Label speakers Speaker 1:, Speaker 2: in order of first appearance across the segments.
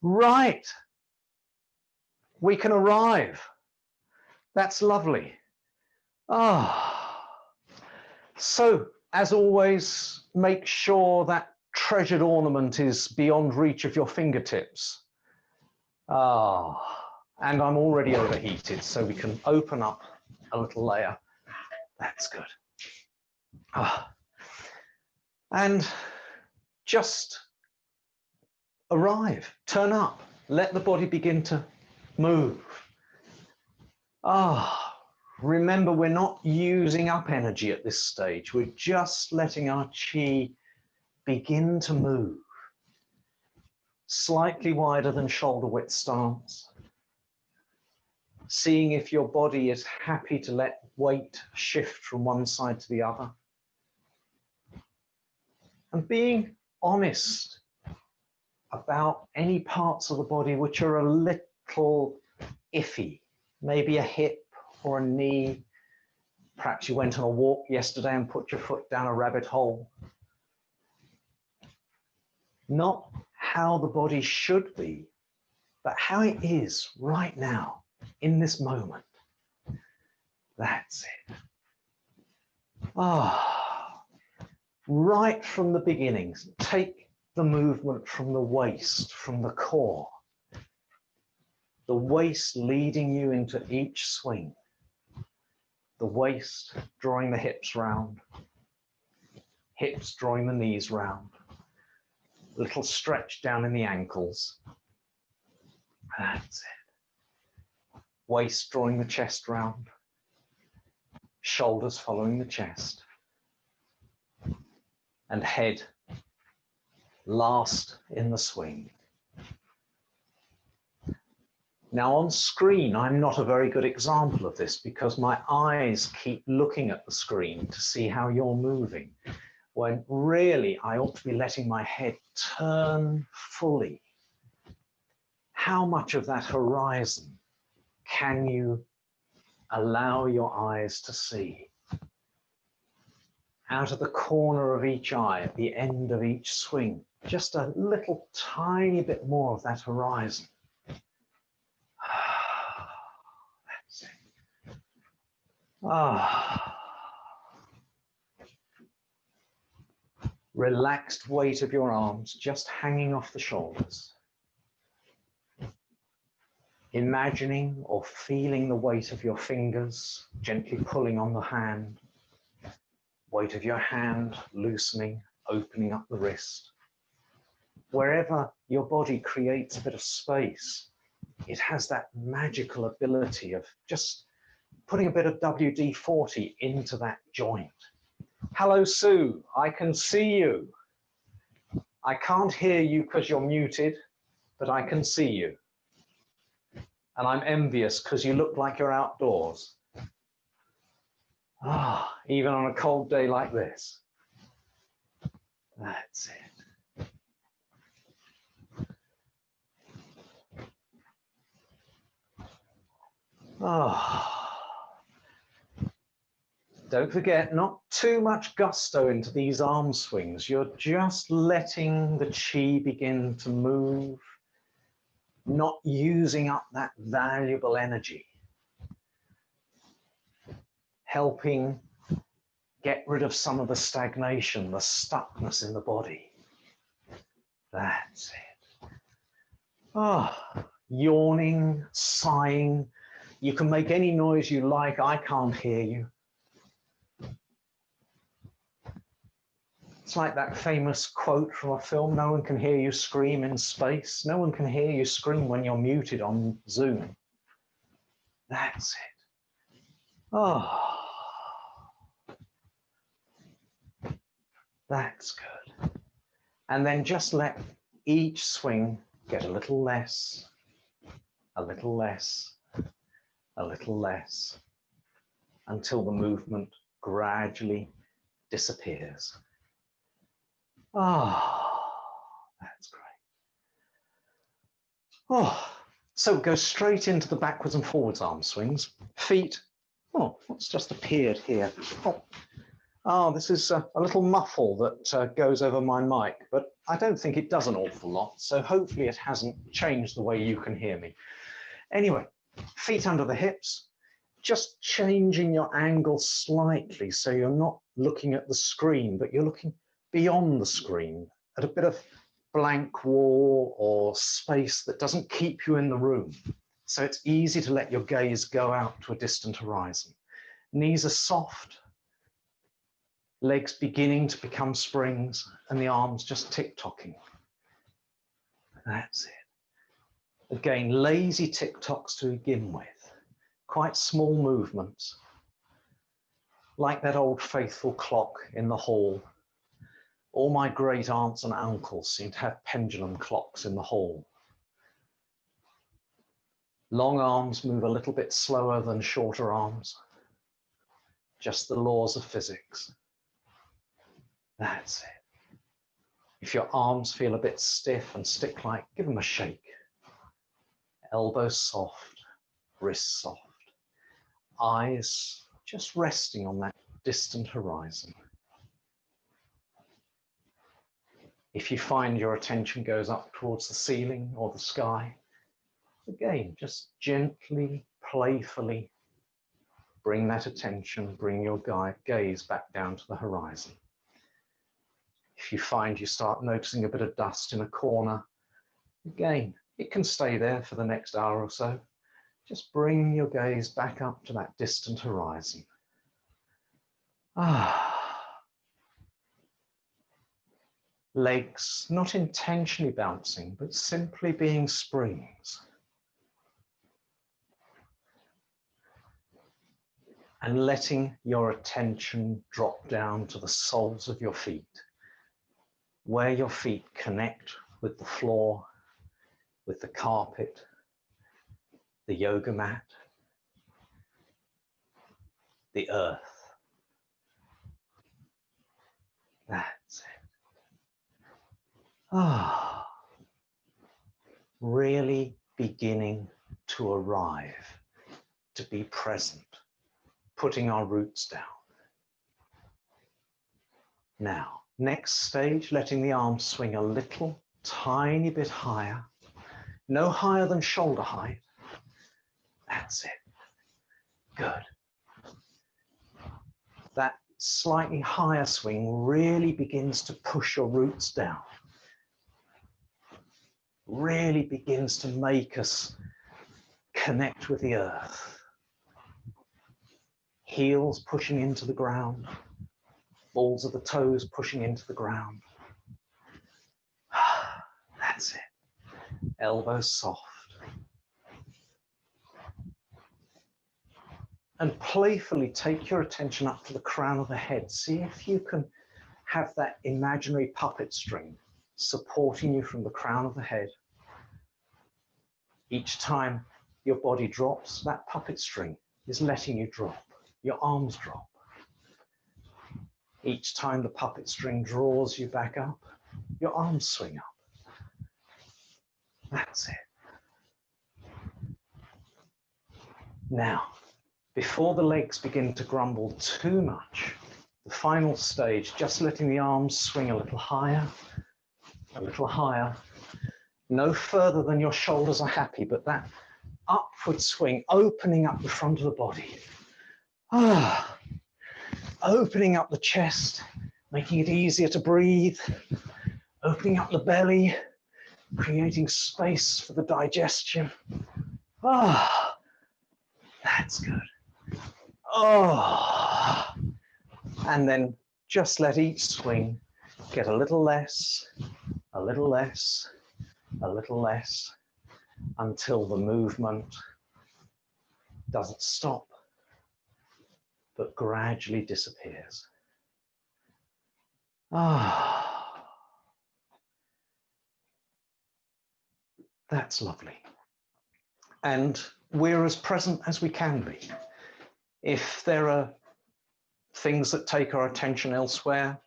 Speaker 1: Right. We can arrive. That's lovely. So, as always, make sure that treasured ornament is beyond reach of your fingertips. And I'm already overheated, so we can open up a little layer. That's good. And just arrive, turn up, let the body begin to move. Remember, we're not using up energy at this stage. We're just letting our chi begin to move. Slightly wider than shoulder width stance. Seeing if your body is happy to let weight shift from one side to the other. And being honest about any parts of the body which are a little iffy. Maybe a hip or a knee. Perhaps you went on a walk yesterday and put your foot down a rabbit hole. Not how the body should be, but how it is right now, in this moment. That's it. Right from the beginning, take the movement from the waist, from the core. The waist leading you into each swing. The waist drawing the hips round. Hips drawing the knees round. A little stretch down in the ankles. That's it. Waist drawing the chest round. Shoulders following the chest. And head last in the swing. Now on screen, I'm not a very good example of this because my eyes keep looking at the screen to see how you're moving, when really I ought to be letting my head turn fully. How much of that horizon can you allow your eyes to see? Out of the corner of each eye, at the end of each swing, just a little tiny bit more of that horizon. That's it. Relaxed weight of your arms just hanging off the shoulders. Imagining or feeling the weight of your fingers gently pulling on the hand. Weight of your hand loosening, opening up the wrist. Wherever your body creates a bit of space, it has that magical ability of just putting a bit of WD-40 into that joint. Hello, Sue, I can see you. I can't hear you because you're muted, but I can see you. And I'm envious because you look like you're outdoors. Even on a cold day like this. That's it. Don't forget, not too much gusto into these arm swings. You're just letting the chi begin to move, not using up that valuable energy. Helping get rid of some of the stagnation, the stuckness in the body. That's it. Yawning, sighing. You can make any noise you like. I can't hear you. It's like that famous quote from a film, no one can hear you scream in space. No one can hear you scream when you're muted on Zoom. That's it. That's good. And then just let each swing get a little less, a little less, a little less, until the movement gradually disappears. That's great. So go straight into the backwards and forwards arm swings. Feet, what's just appeared here? Oh, this is a little muffle that goes over my mic, but I don't think it does an awful lot, so hopefully it hasn't changed the way you can hear me. Anyway, feet under the hips, just changing your angle slightly so you're not looking at the screen, but you're looking beyond the screen at a bit of blank wall or space that doesn't keep you in the room. So it's easy to let your gaze go out to a distant horizon. Knees are soft, legs beginning to become springs, and the arms just tick-tocking. That's it. Again, lazy tick-tocks to begin with. Quite small movements, like that old faithful clock in the hall. All my great aunts and uncles seem to have pendulum clocks in the hall. Long arms move a little bit slower than shorter arms. Just the laws of physics. That's it. If your arms feel a bit stiff and stick-like, give them a shake. Elbows soft, wrists soft. Eyes just resting on that distant horizon. If you find your attention goes up towards the ceiling or the sky, again, just gently, playfully bring that attention, bring your gaze back down to the horizon. If you find you start noticing a bit of dust in a corner, again, it can stay there for the next hour or so. Just bring your gaze back up to that distant horizon. Legs not intentionally bouncing, but simply being springs. And letting your attention drop down to the soles of your feet, where your feet connect with the floor, with the carpet, the yoga mat, the earth. That's it. Really beginning to arrive, to be present, putting our roots down. Now, next stage, letting the arms swing a little, tiny bit higher, no higher than shoulder height. That's it. Good. That slightly higher swing really begins to push your roots down. Really begins to make us connect with the earth. Heels pushing into the ground, balls of the toes pushing into the ground. That's it. Elbows soft. And playfully take your attention up to the crown of the head. See if you can have that imaginary puppet string supporting you from the crown of the head. Each time your body drops, that puppet string is letting you drop. Your arms drop. Each time the puppet string draws you back up, your arms swing up. That's it. Now, before the legs begin to grumble too much, the final stage, just letting the arms swing a little higher, no further than your shoulders are happy, but that upward swing, opening up the front of the body. Opening up the chest, making it easier to breathe, opening up the belly, creating space for the digestion. That's good. And then just let each swing get a little less, a little less, a little less, until the movement doesn't stop, but gradually disappears. That's lovely. And we're as present as we can be. If there are things that take our attention elsewhere,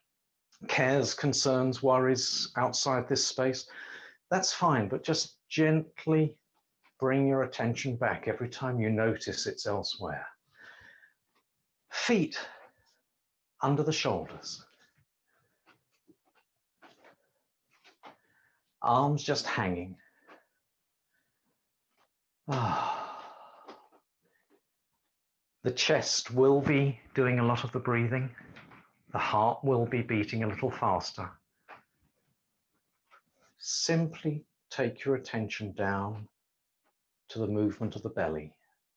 Speaker 1: cares, concerns, worries outside this space, that's fine, but just gently bring your attention back every time you notice it's elsewhere. Feet under the shoulders. Arms just hanging. The chest will be doing a lot of the breathing. The heart will be beating a little faster. Simply take your attention down to the movement of the belly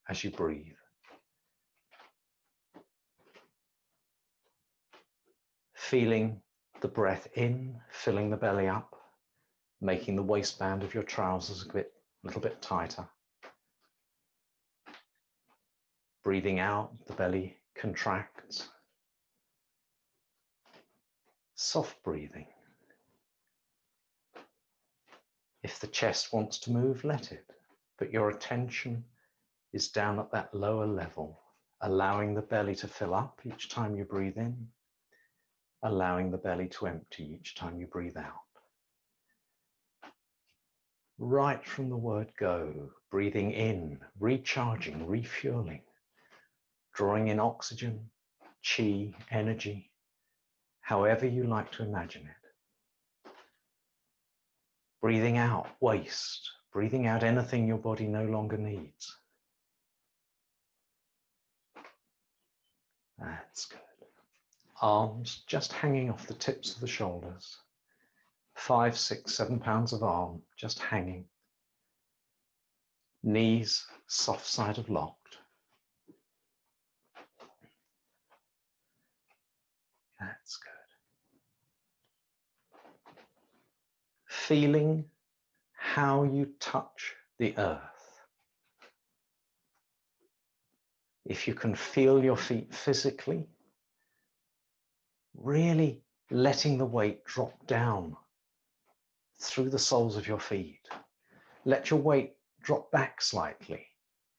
Speaker 1: as you breathe. Feeling the breath in, filling the belly up, making the waistband of your trousers a little bit tighter. Breathing out, the belly contracts. Soft breathing. If the chest wants to move, let it, but your attention is down at that lower level, allowing the belly to fill up each time you breathe in, allowing the belly to empty each time you breathe out. Right from the word go, breathing in, recharging, refueling, drawing in oxygen, chi, energy, however you like to imagine it. Breathing out, waste, breathing out anything your body no longer needs. That's good. Arms just hanging off the tips of the shoulders. 5, 6, 7 pounds of arm just hanging. Knees soft side of locked. That's good. Feeling how you touch the earth. If you can feel your feet physically, really letting the weight drop down through the soles of your feet. Let your weight drop back slightly.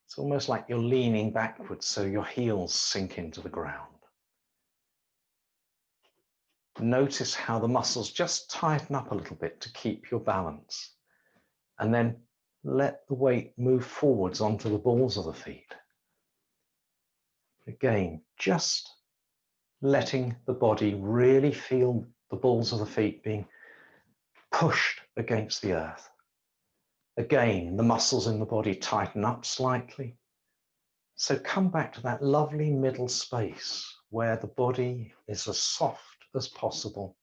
Speaker 1: It's almost like you're leaning backwards so your heels sink into the ground. Notice how the muscles just tighten up a little bit to keep your balance. And then let the weight move forwards onto the balls of the feet. Again, just letting the body really feel the balls of the feet being pushed against the earth. Again, the muscles in the body tighten up slightly. So come back to that lovely middle space where the body is as soft as possible.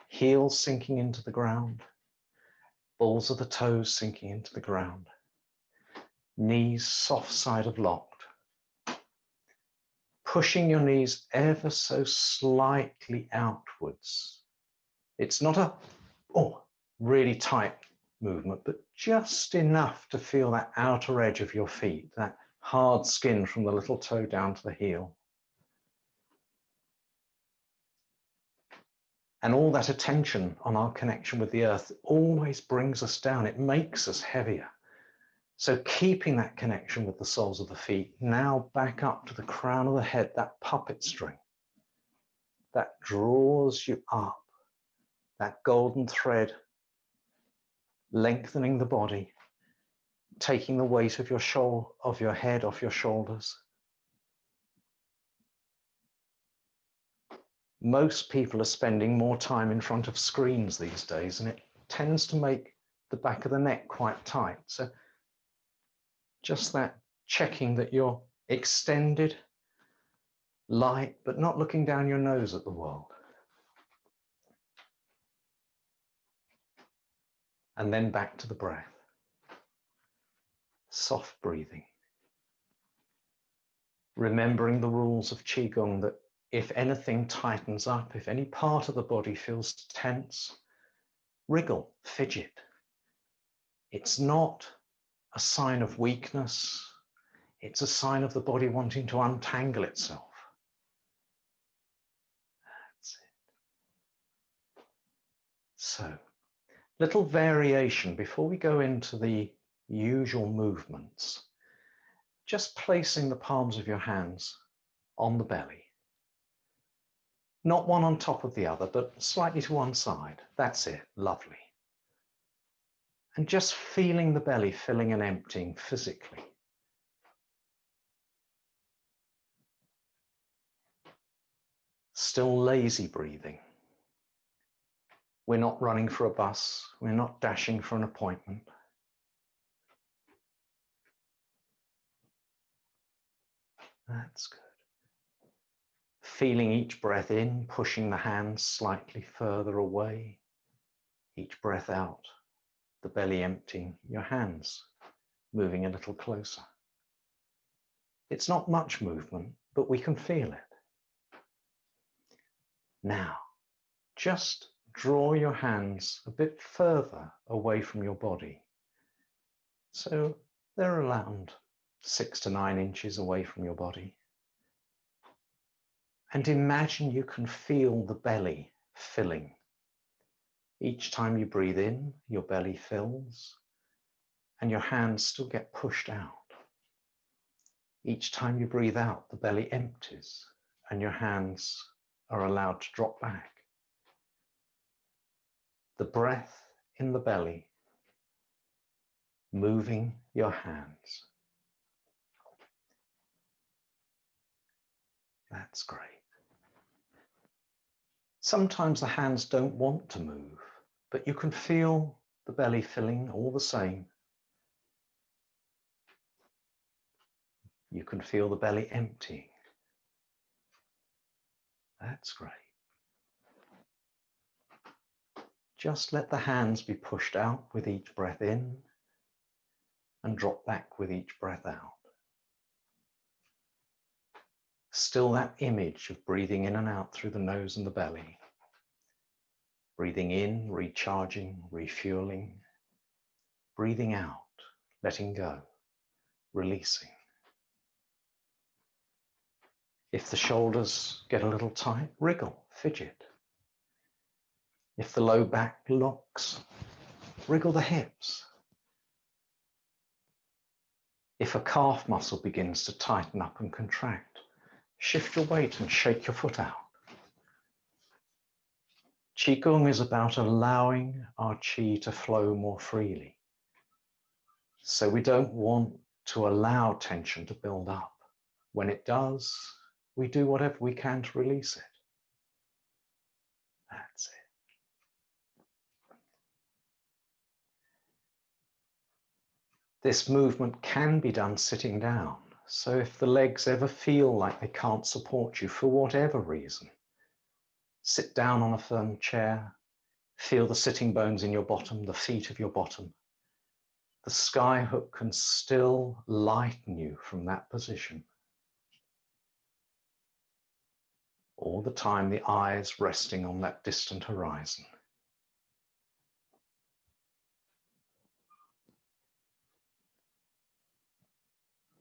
Speaker 1: Heels sinking into the ground. Balls of the toes sinking into the ground. Knees soft side of locked. Pushing your knees ever so slightly outwards. It's not a really tight movement, but just enough to feel that outer edge of your feet, that hard skin from the little toe down to the heel. And all that attention on our connection with the earth always brings us down. It makes us heavier. So keeping that connection with the soles of the feet, now back up to the crown of the head, that puppet string that draws you up, that golden thread, lengthening the body, taking the weight of your head off your shoulders. Most people are spending more time in front of screens these days, and it tends to make the back of the neck quite tight. So just that checking that you're extended, light, but not looking down your nose at the world. And then back to the breath. Soft breathing. Remembering the rules of Qigong that if anything tightens up, if any part of the body feels tense, wriggle, fidget. It's not a sign of weakness. It's a sign of the body wanting to untangle itself. That's it. So, little variation before we go into the usual movements. Just placing the palms of your hands on the belly. Not one on top of the other, but slightly to one side. That's it. Lovely. And just feeling the belly filling and emptying physically. still lazy breathing. We're not running for a bus. We're not dashing for an appointment. That's good. Feeling each breath in, pushing the hands slightly further away. Each breath out, the belly emptying, your hands moving a little closer. It's not much movement, but we can feel it. Now, just draw your hands a bit further away from your body. So they're around 6 to 9 inches away from your body. And imagine you can feel the belly filling. Each time you breathe in, your belly fills and your hands still get pushed out. Each time you breathe out, the belly empties and your hands are allowed to drop back. The breath in the belly, moving your hands. That's great. Sometimes the hands don't want to move, but you can feel the belly filling all the same. You can feel the belly emptying. That's great. Just let the hands be pushed out with each breath in and drop back with each breath out. Still that image of breathing in and out through the nose and the belly. Breathing in, recharging, refueling. Breathing out, letting go, releasing. If the shoulders get a little tight, wriggle, fidget. If the low back locks, wriggle the hips. If a calf muscle begins to tighten up and contract, shift your weight and shake your foot out. Qigong is about allowing our qi to flow more freely. So we don't want to allow tension to build up. When it does, we do whatever we can to release it. That's it. This movement can be done sitting down. So if the legs ever feel like they can't support you for whatever reason, sit down on a firm chair, feel the sitting bones in your bottom, the feet of your bottom. The sky hook can still lighten you from that position. All the time the eyes resting on that distant horizon.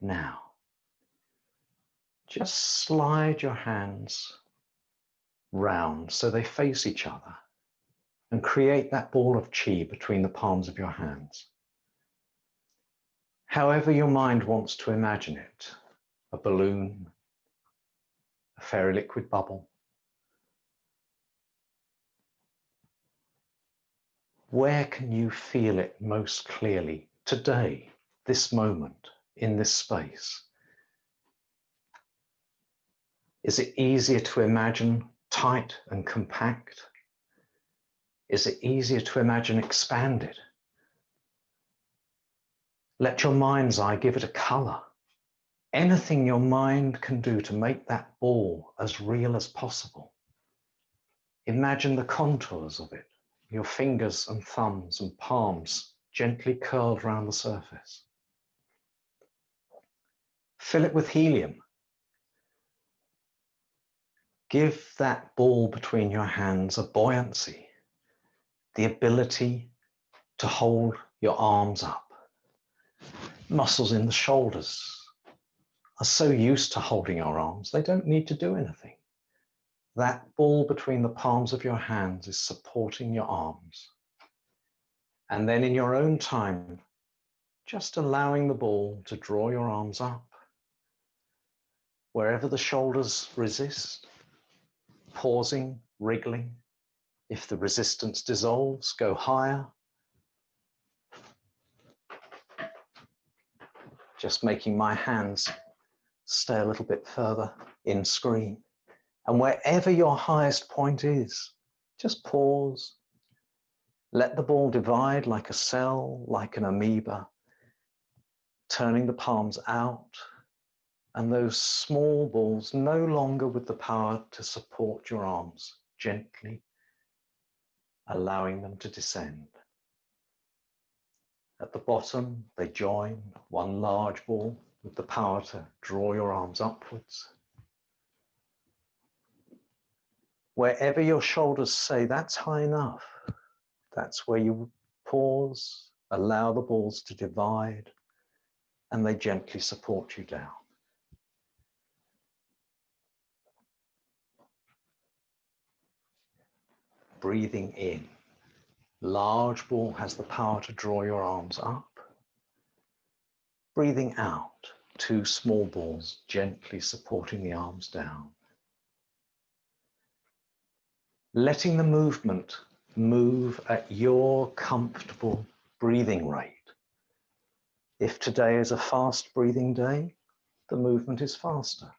Speaker 1: Now, just slide your hands round so they face each other and create that ball of qi between the palms of your hands. However your mind wants to imagine it, a balloon, a fairy liquid bubble. Where can you feel it most clearly today, this moment, in this space? Is it easier to imagine tight and compact? Is it easier to imagine expanded? Let your mind's eye give it a color. Anything your mind can do to make that ball as real as possible. Imagine the contours of it, your fingers and thumbs and palms gently curled around the surface. Fill it with helium. Give that ball between your hands a buoyancy, the ability to hold your arms up. Muscles in the shoulders are so used to holding our arms, they don't need to do anything. That ball between the palms of your hands is supporting your arms. And then in your own time, just allowing the ball to draw your arms up. Wherever the shoulders resist, pausing, wriggling. If the resistance dissolves, go higher. Just making my hands stay a little bit further in screen. And wherever your highest point is, just pause. Let the ball divide like a cell, like an amoeba, turning the palms out, and those small balls no longer with the power to support your arms, gently allowing them to descend. At the bottom, they join, one large ball with the power to draw your arms upwards. Wherever your shoulders say that's high enough, that's where you pause, allow the balls to divide, and they gently support you down. Breathing in. Large ball has the power to draw your arms up. Breathing out. Two small balls gently supporting the arms down. Letting the movement move at your comfortable breathing rate. If today is a fast breathing day, the movement is faster.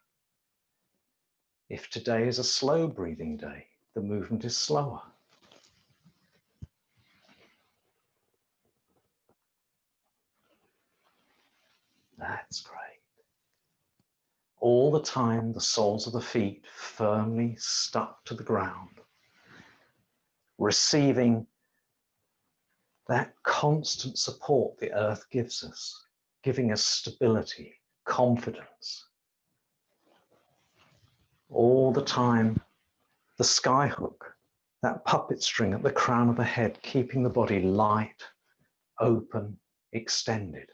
Speaker 1: If today is a slow breathing day, the movement is slower. That's great. All the time, the soles of the feet firmly stuck to the ground, receiving that constant support the earth gives us, giving us stability, confidence. All the time, the sky hook, that puppet string at the crown of the head, keeping the body light, open, extended.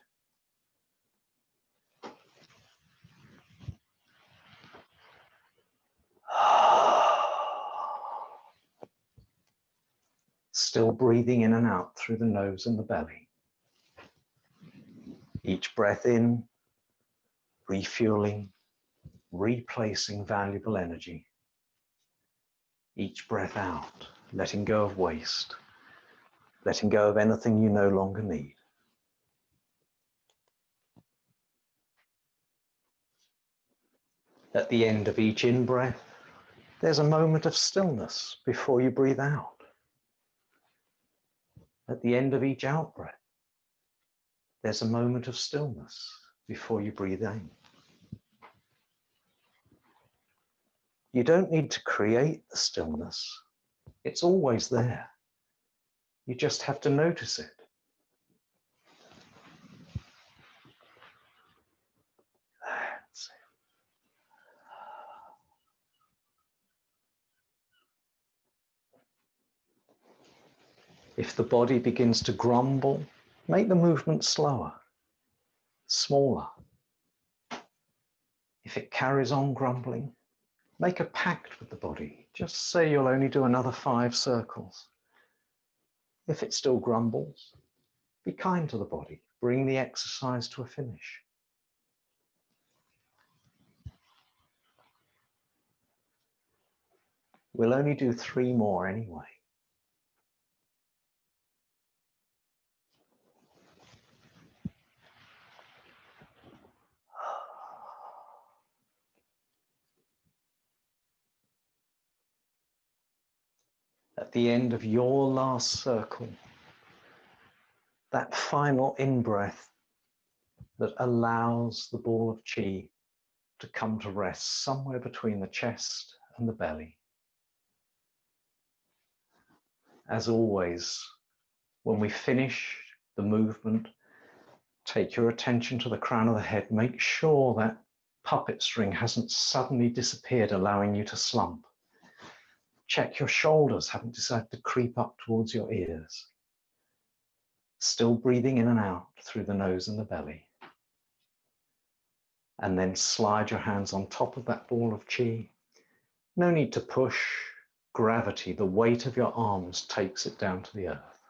Speaker 1: Still breathing in and out through the nose and the belly. Each breath in, refueling, replacing valuable energy. Each breath out, letting go of waste, letting go of anything you no longer need. At the end of each in-breath, there's a moment of stillness before you breathe out. At the end of each out-breath, there's a moment of stillness before you breathe in. You don't need to create the stillness. It's always there. You just have to notice it. That's it. If the body begins to grumble, make the movement slower, smaller. If it carries on grumbling, make a pact with the body. Just say you'll only do another 5 circles. If it still grumbles, be kind to the body. Bring the exercise to a finish. We'll only do 3 more anyway. At the end of your last circle, that final in-breath that allows the ball of chi to come to rest somewhere between the chest and the belly. As always, when we finish the movement, take your attention to the crown of the head. Make sure that puppet string hasn't suddenly disappeared, allowing you to slump. Check your shoulders haven't decided to creep up towards your ears. Still breathing in and out through the nose and the belly. And then slide your hands on top of that ball of chi. No need to push. Gravity, the weight of your arms takes it down to the earth.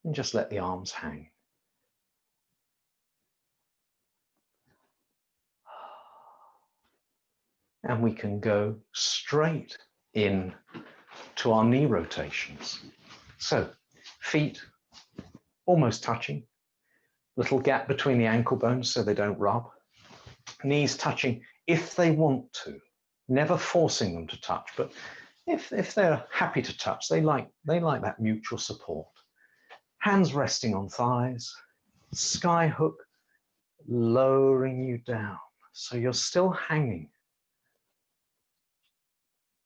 Speaker 1: And just let the arms hang. And we can go straight in to our knee rotations. So feet almost touching, little gap between the ankle bones so they don't rub. Knees touching if they want to. Never forcing them to touch, but if they're happy to touch, they like that mutual support. Hands resting on thighs, sky hook lowering you down. So you're still hanging.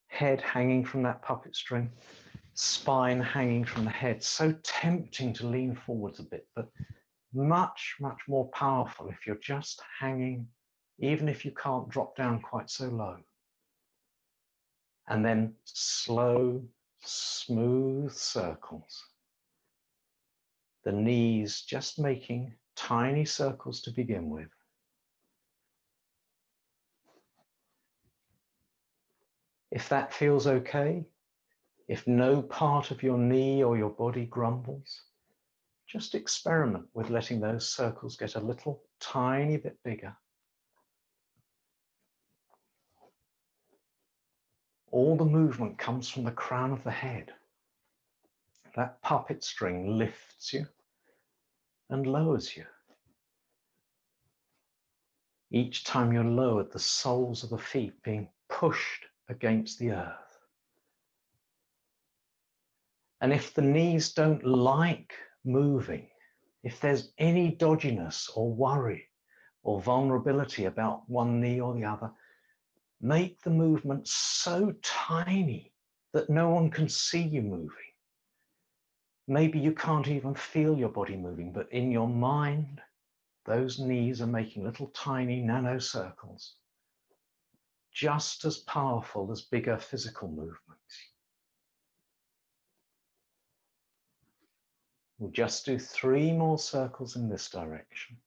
Speaker 1: Head hanging from that puppet string, spine hanging from the head. So tempting to lean forwards a bit, but much, much more powerful if you're just hanging, even if you can't drop down quite so low. And then slow, smooth circles. The knees just making tiny circles to begin with. If that feels okay, if no part of your knee or your body grumbles, just experiment with letting those circles get a little tiny bit bigger. All the movement comes from the crown of the head. That puppet string lifts you and lowers you. Each time you're lowered, the soles of the feet being pushed against the earth. And if the knees don't like moving, if there's any dodginess or worry or vulnerability about one knee or the other, make the movement so tiny that no one can see you moving. Maybe you can't even feel your body moving, but in your mind, those knees are making little tiny nano circles, just as powerful as bigger physical movements. We'll just do 3 more circles in this direction.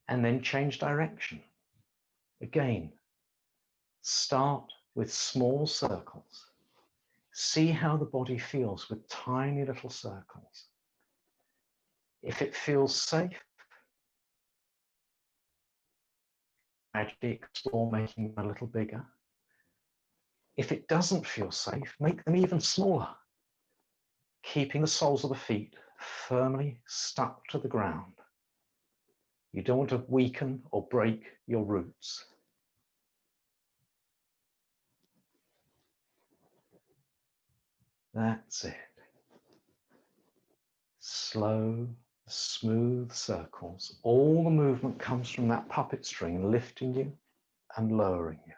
Speaker 1: And then change direction. Again, start with small circles. See how the body feels with tiny little circles. If it feels safe, gradually explore making them a little bigger. If it doesn't feel safe, make them even smaller, keeping the soles of the feet firmly stuck to the ground. You don't want to weaken or break your roots. That's it. Slow, smooth circles. All the movement comes from that puppet string, lifting you and lowering you.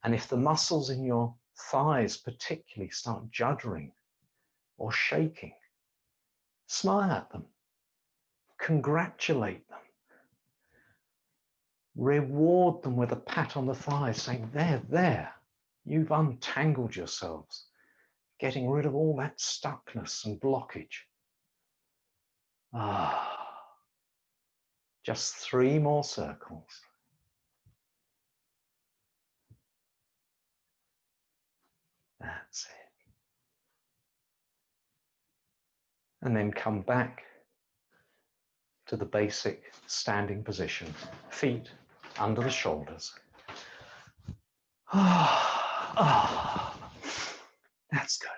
Speaker 1: And if the muscles in your thighs particularly start juddering or shaking, smile at them, congratulate them, reward them with a pat on the thighs, saying, there, you've untangled yourselves, getting rid of all that stuckness and blockage. Just 3 more circles. That's it. And then come back to the basic standing position. Feet under the shoulders. That's good.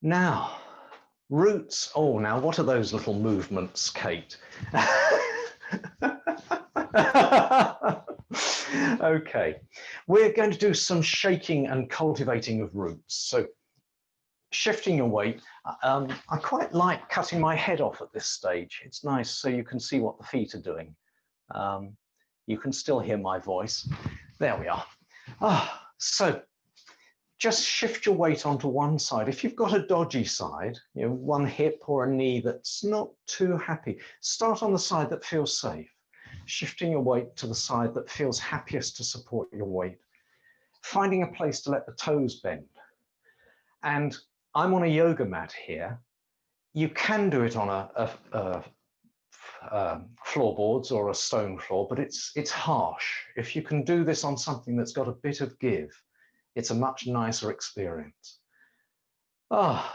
Speaker 1: Now, roots. Now what are those little movements, Kate? Okay, we're going to do some shaking and cultivating of roots. So shifting your weight. I quite like cutting my head off at this stage. It's nice so you can see what the feet are doing. You can still hear my voice. There we are. So just shift your weight onto one side. If you've got a dodgy side, one hip or a knee that's not too happy, start on the side that feels safe. Shifting your weight to the side that feels happiest to support your weight. Finding a place to let the toes bend. And I'm on a yoga mat here. You can do it on a floorboards or a stone floor, but it's harsh. If you can do this on something that's got a bit of give, it's a much nicer experience.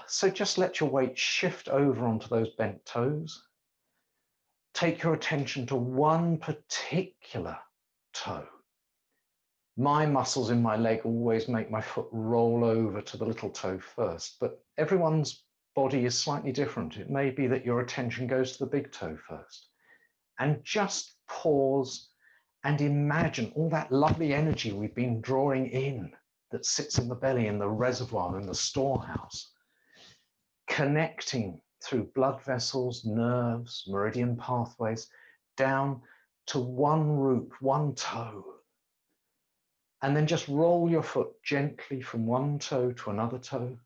Speaker 1: So just let your weight shift over onto those bent toes. Take your attention to one particular toe. My muscles in my leg always make my foot roll over to the little toe first, but everyone's body is slightly different. It may be that your attention goes to the big toe first. And just pause and imagine all that lovely energy we've been drawing in that sits in the belly, in the reservoir, in the storehouse, connecting through blood vessels, nerves, meridian pathways, down to one root, one toe. And then just roll your foot gently from one toe to another toe.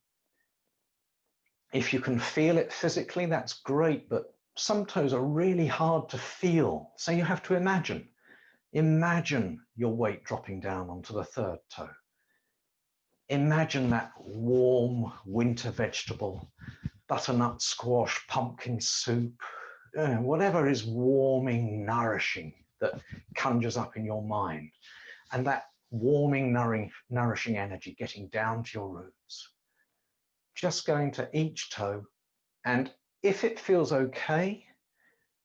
Speaker 1: If you can feel it physically, that's great, but some toes are really hard to feel. So you have to imagine. Imagine your weight dropping down onto the third toe. Imagine that warm winter vegetable, butternut squash, pumpkin soup, whatever is warming, nourishing that conjures up in your mind. And that warming, nourishing energy getting down to your roots. Just going to each toe. And if it feels okay,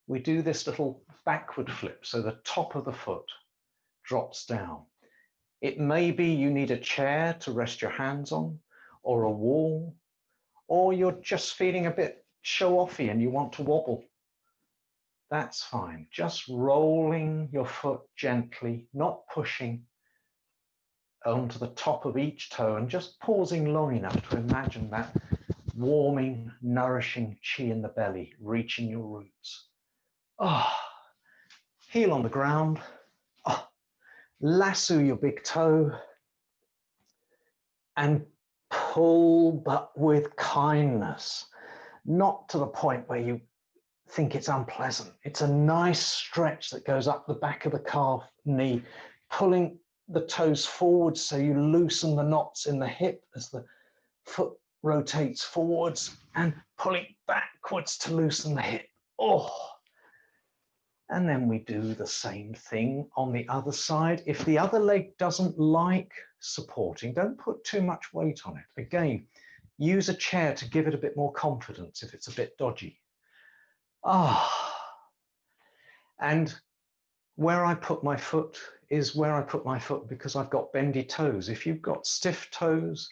Speaker 1: we do this little backward flip. So the top of the foot drops down. It may be you need a chair to rest your hands on, or a wall, or you're just feeling a bit show-offy and you want to wobble. That's fine. Just rolling your foot gently, not pushing, onto the top of each toe and just pausing long enough to imagine that warming, nourishing chi in the belly reaching your roots. Heel on the ground. Lasso your big toe and pull, but with kindness, not to the point where you think it's unpleasant. It's a nice stretch that goes up the back of the calf, knee, pulling the toes forward so you loosen the knots in the hip as the foot rotates forwards, and pulling backwards to loosen the hip. And then we do the same thing on the other side. If the other leg doesn't like supporting, don't put too much weight on it. Again, use a chair to give it a bit more confidence if it's a bit dodgy. And where I put my foot is where I put my foot because I've got bendy toes. If you've got stiff toes,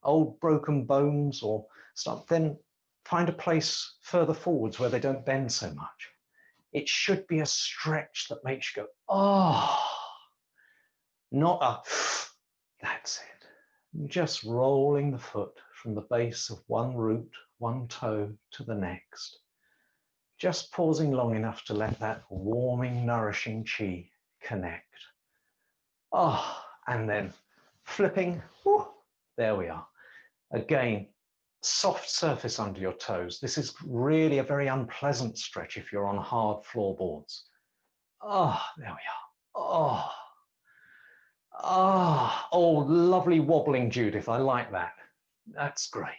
Speaker 1: old broken bones or stuff, then find a place further forwards where they don't bend so much. It should be a stretch that makes you go, not a, that's it. Just rolling the foot from the base of one root, one toe to the next. Just pausing long enough to let that warming, nourishing chi connect. And then flipping, there we are. Again, soft surface under your toes. This is really a very unpleasant stretch if you're on hard floorboards. There we are. Oh, lovely wobbling, Judith. I like that. That's great.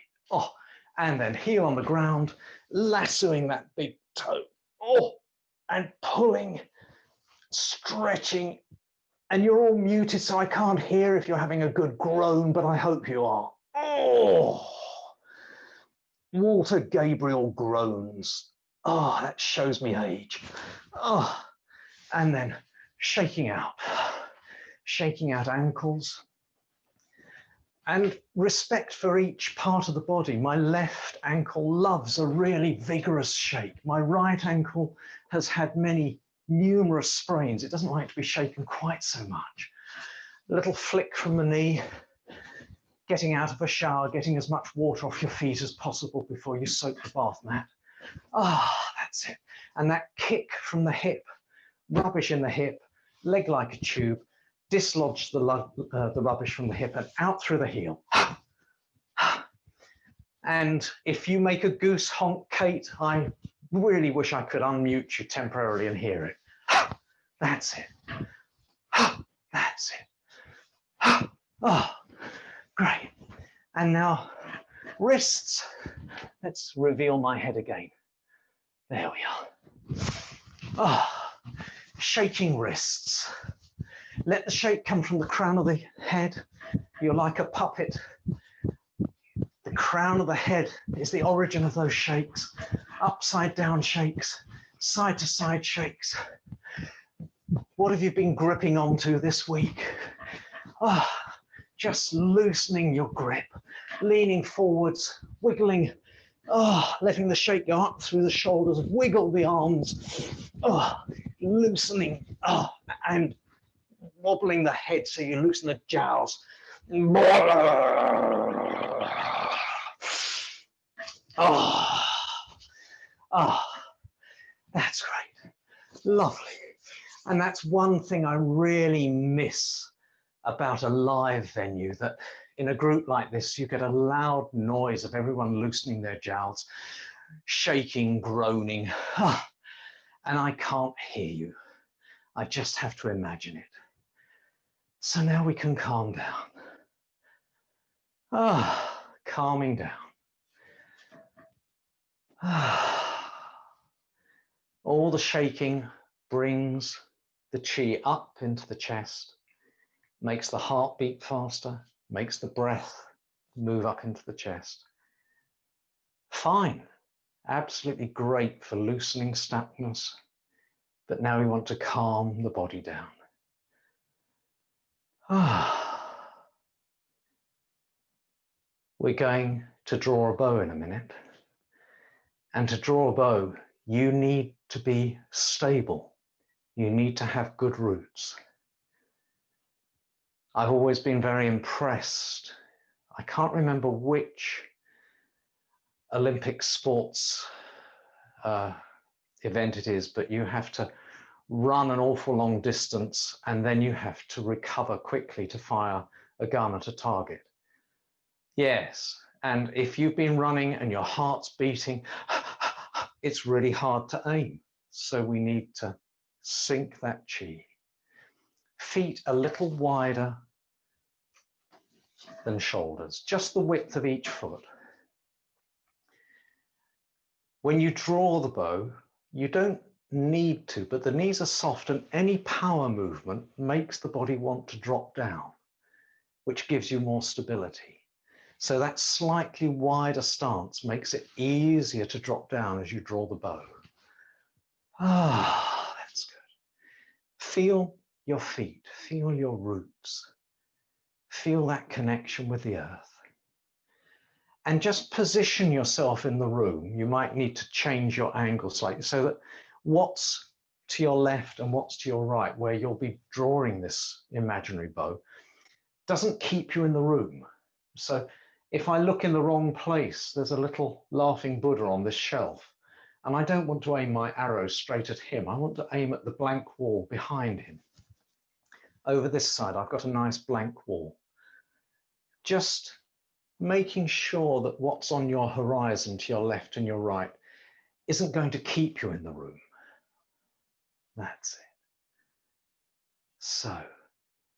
Speaker 1: And then heel on the ground, lassoing that big toe. And pulling, stretching. And you're all muted, so I can't hear if you're having a good groan, but I hope you are. Walter Gabriel groans. That shows me age. And then shaking out ankles. And respect for each part of the body. My left ankle loves a really vigorous shake. My right ankle has had numerous sprains. It doesn't like to be shaken quite so much. A little flick from the knee, getting out of a shower, getting as much water off your feet as possible before you soak the bath mat. That's it. And that kick from the hip, rubbish in the hip, leg like a tube, dislodge the rubbish from the hip and out through the heel. And if you make a goose honk, Kate, I really wish I could unmute you temporarily and hear it. That's it. That's it. Great. And now wrists. Let's reveal my head again. There we are. Shaking wrists. Let the shake come from the crown of the head. You're like a puppet. The crown of the head is the origin of those shakes. Upside down shakes, side to side shakes. What have you been gripping onto this week? Just loosening your grip, leaning forwards, wiggling Letting the shake go up through the shoulders, wiggle the arms, loosening, and wobbling the head so you loosen the jowls. That's great. Lovely. And that's one thing I really miss about a live venue, that in a group like this, you get a loud noise of everyone loosening their jowls, shaking, groaning, and I can't hear you. I just have to imagine it. So now we can calm down. Calming down. All the shaking brings the chi up into the chest, makes the heart beat faster, makes the breath move up into the chest. Fine, absolutely great for loosening stiffness, but now we want to calm the body down. We're going to draw a bow in a minute. And to draw a bow, you need to be stable. You need to have good roots. I've always been very impressed. I can't remember which Olympic sports event it is, but you have to run an awful long distance and then you have to recover quickly to fire a gun at a target. Yes, and if you've been running and your heart's beating, it's really hard to aim. So we need to sink that chi. Feet a little wider than shoulders, just the width of each foot. When you draw the bow, you don't need to, but the knees are soft and any power movement makes the body want to drop down, which gives you more stability. So that slightly wider stance makes it easier to drop down as you draw the bow. That's good. Feel your feet, feel your roots, feel that connection with the earth. And just position yourself in the room. You might need to change your angle slightly so that what's to your left and what's to your right, where you'll be drawing this imaginary bow, doesn't keep you in the room. So if I look in the wrong place, there's a little laughing Buddha on this shelf, and I don't want to aim my arrow straight at him. I want to aim at the blank wall behind him. Over this side, I've got a nice blank wall. Just making sure that what's on your horizon to your left and your right isn't going to keep you in the room. That's it. So,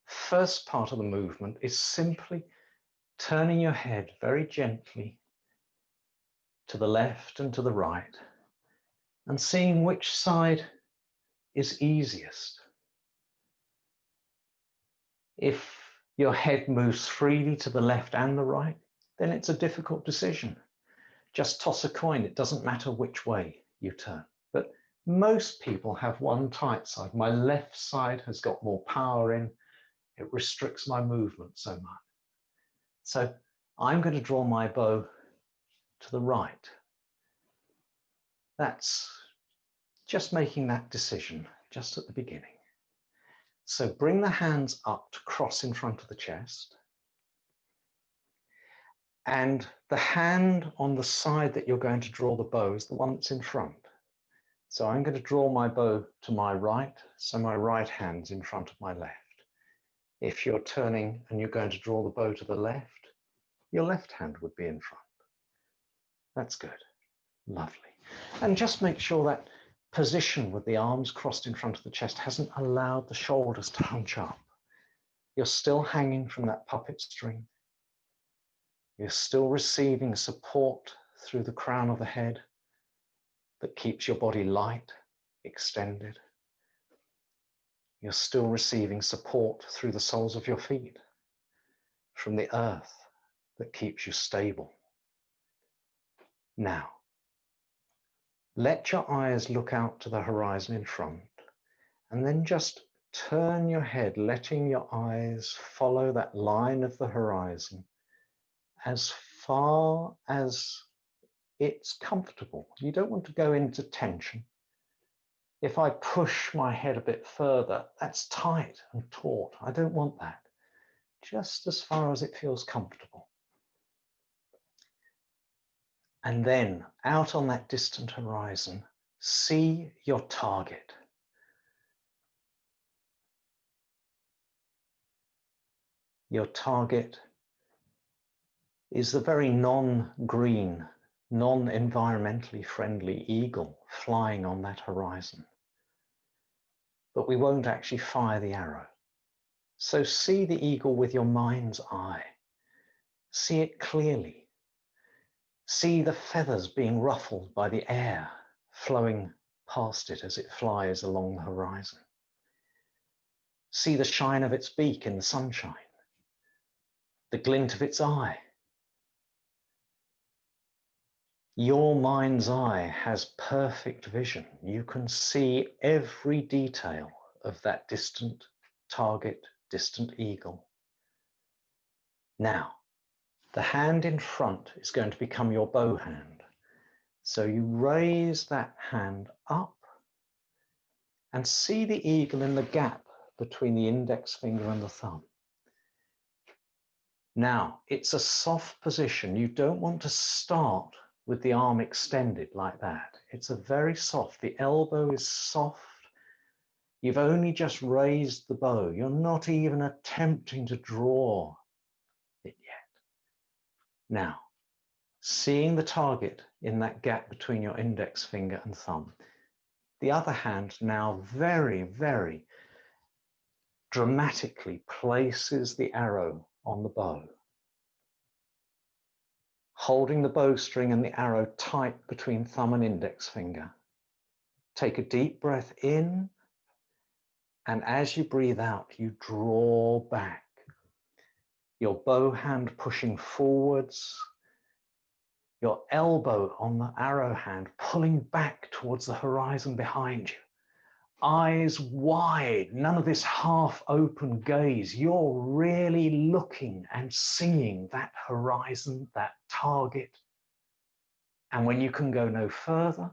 Speaker 1: first part of the movement is simply turning your head very gently to the left and to the right and seeing which side is easiest. If your head moves freely to the left and the right, then it's a difficult decision. Just toss a coin, it doesn't matter which way you turn. But most people have one tight side. My left side has got more power in, it restricts my movement so much. So I'm going to draw my bow to the right. That's just making that decision just at the beginning. So bring the hands up to cross in front of the chest. And the hand on the side that you're going to draw the bow is the one that's in front. So I'm going to draw my bow to my right, so my right hand's in front of my left. If you're turning and you're going to draw the bow to the left, your left hand would be in front. That's good. Lovely. And just make sure that position with the arms crossed in front of the chest hasn't allowed the shoulders to hunch up. You're still hanging from that puppet string. You're still receiving support through the crown of the head that keeps your body light, extended. You're still receiving support through the soles of your feet from the earth that keeps you stable. Now, let your eyes look out to the horizon in front, and then just turn your head, letting your eyes follow that line of the horizon as far as it's comfortable. You don't want to go into tension. If I push my head a bit further, that's tight and taut. I don't want that. Just as far as it feels comfortable. And then out on that distant horizon, see your target. Your target is the very non-green, non-environmentally friendly eagle flying on that horizon. But we won't actually fire the arrow. So see the eagle with your mind's eye. See it clearly. See the feathers being ruffled by the air flowing past it as it flies along the horizon. See the shine of its beak in the sunshine, the glint of its eye. Your mind's eye has perfect vision. You can see every detail of that distant target, distant eagle. Now, the hand in front is going to become your bow hand. So you raise that hand up and see the eagle in the gap between the index finger and the thumb. Now, it's a soft position. You don't want to start with the arm extended like that. It's a very soft, the elbow is soft. You've only just raised the bow. You're not even attempting to draw it yet. Now, seeing the target in that gap between your index finger and thumb, the other hand now very, very dramatically places the arrow on the bow, holding the bowstring and the arrow tight between thumb and index finger. Take a deep breath in, and as you breathe out, you draw back, your bow hand pushing forwards, your elbow on the arrow hand pulling back towards the horizon behind you. Eyes wide, none of this half-open gaze. You're really looking and seeing that horizon, that target. And when you can go no further,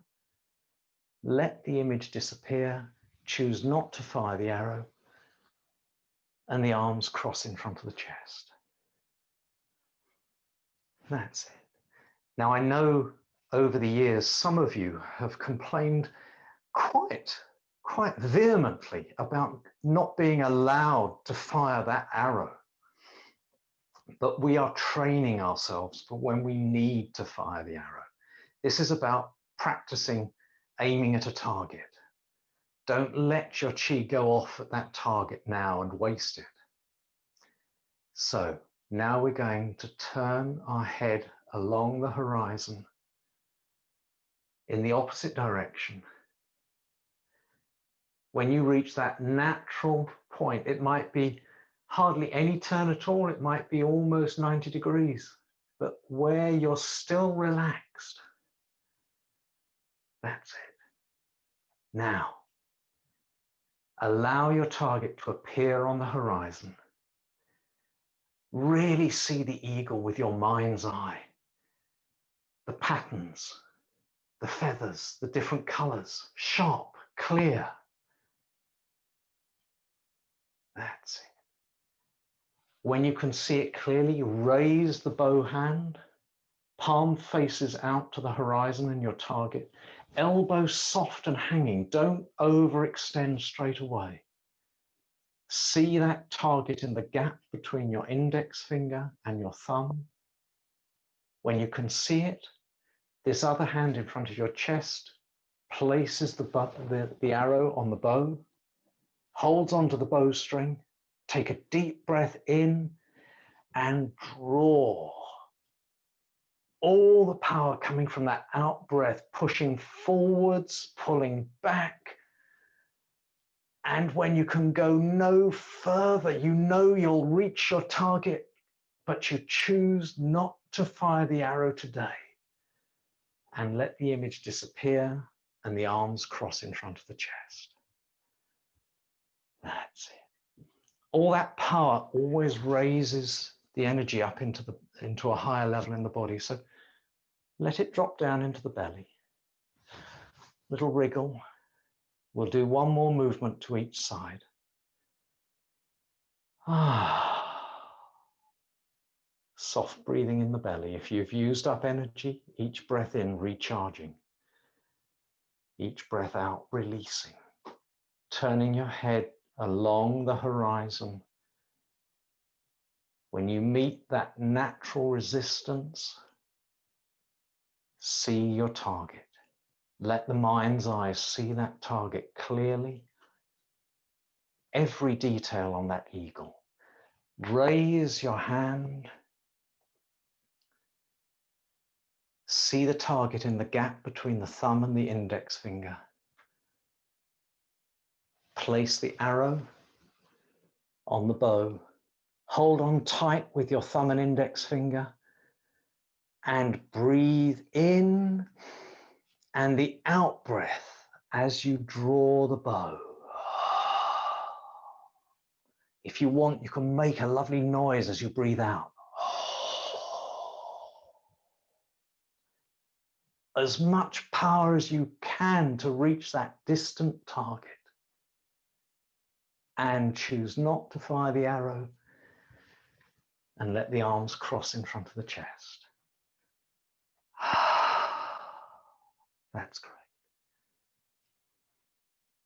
Speaker 1: let the image disappear, choose not to fire the arrow, and the arms cross in front of the chest. That's it. Now, I know over the years, some of you have complained quite vehemently about not being allowed to fire that arrow. But we are training ourselves for when we need to fire the arrow. This is about practicing aiming at a target. Don't let your chi go off at that target now and waste it. So now we're going to turn our head along the horizon in the opposite direction. When you reach that natural point, it might be hardly any turn at all, it might be almost 90 degrees, but where you're still relaxed, that's it. Now, allow your target to appear on the horizon. Really see the eagle with your mind's eye, the patterns, the feathers, the different colors, sharp, clear. That's it. When you can see it clearly, raise the bow hand, palm faces out to the horizon and your target, elbow soft and hanging, don't overextend straight away. See that target in the gap between your index finger and your thumb. When you can see it, this other hand in front of your chest places the arrow on the bow, holds onto the bowstring, take a deep breath in and draw. All the power coming from that out breath, pushing forwards, pulling back. And when you can go no further, you know you'll reach your target, but you choose not to fire the arrow today. And let the image disappear and the arms cross in front of the chest. That's it. All that power always raises the energy up into a higher level in the body. So Let it drop down into the belly. Little wriggle. We'll do one more movement to each side. Soft breathing in the belly. If you've used up energy, each breath in, recharging. Each breath out, releasing. Turning your head along the horizon. When you meet that natural resistance, see your target. Let the mind's eye see that target clearly. Every detail on that eagle. Raise your hand. See the target in the gap between the thumb and the index finger. Place the arrow on the bow. Hold on tight with your thumb and index finger and breathe in and the out breath as you draw the bow. If you want, you can make a lovely noise as you breathe out. As much power as you can to reach that distant target. And choose not to fire the arrow and let the arms cross in front of the chest. That's great.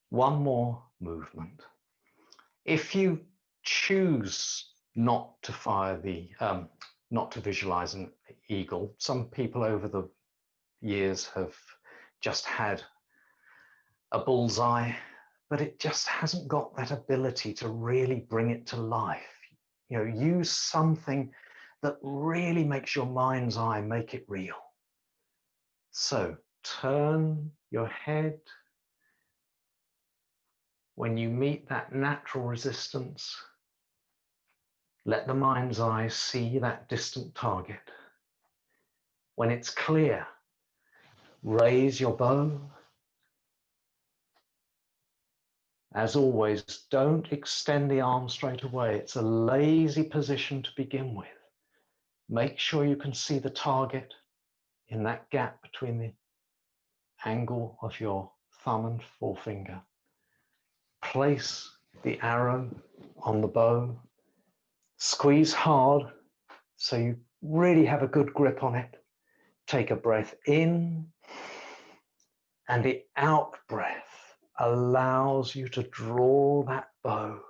Speaker 1: One more movement. If you choose not to fire not to visualize an eagle, some people over the years have just had a bullseye, but it just hasn't got that ability to really bring it to life. You know, use something that really makes your mind's eye make it real. So turn your head. When you meet that natural resistance, let the mind's eye see that distant target. When it's clear, raise your bow. As always, don't extend the arm straight away. It's a lazy position to begin with. Make sure you can see the target in that gap between the angle of your thumb and forefinger. Place the arrow on the bow. Squeeze hard so you really have a good grip on it. Take a breath in, and the out breath allows you to draw that bow.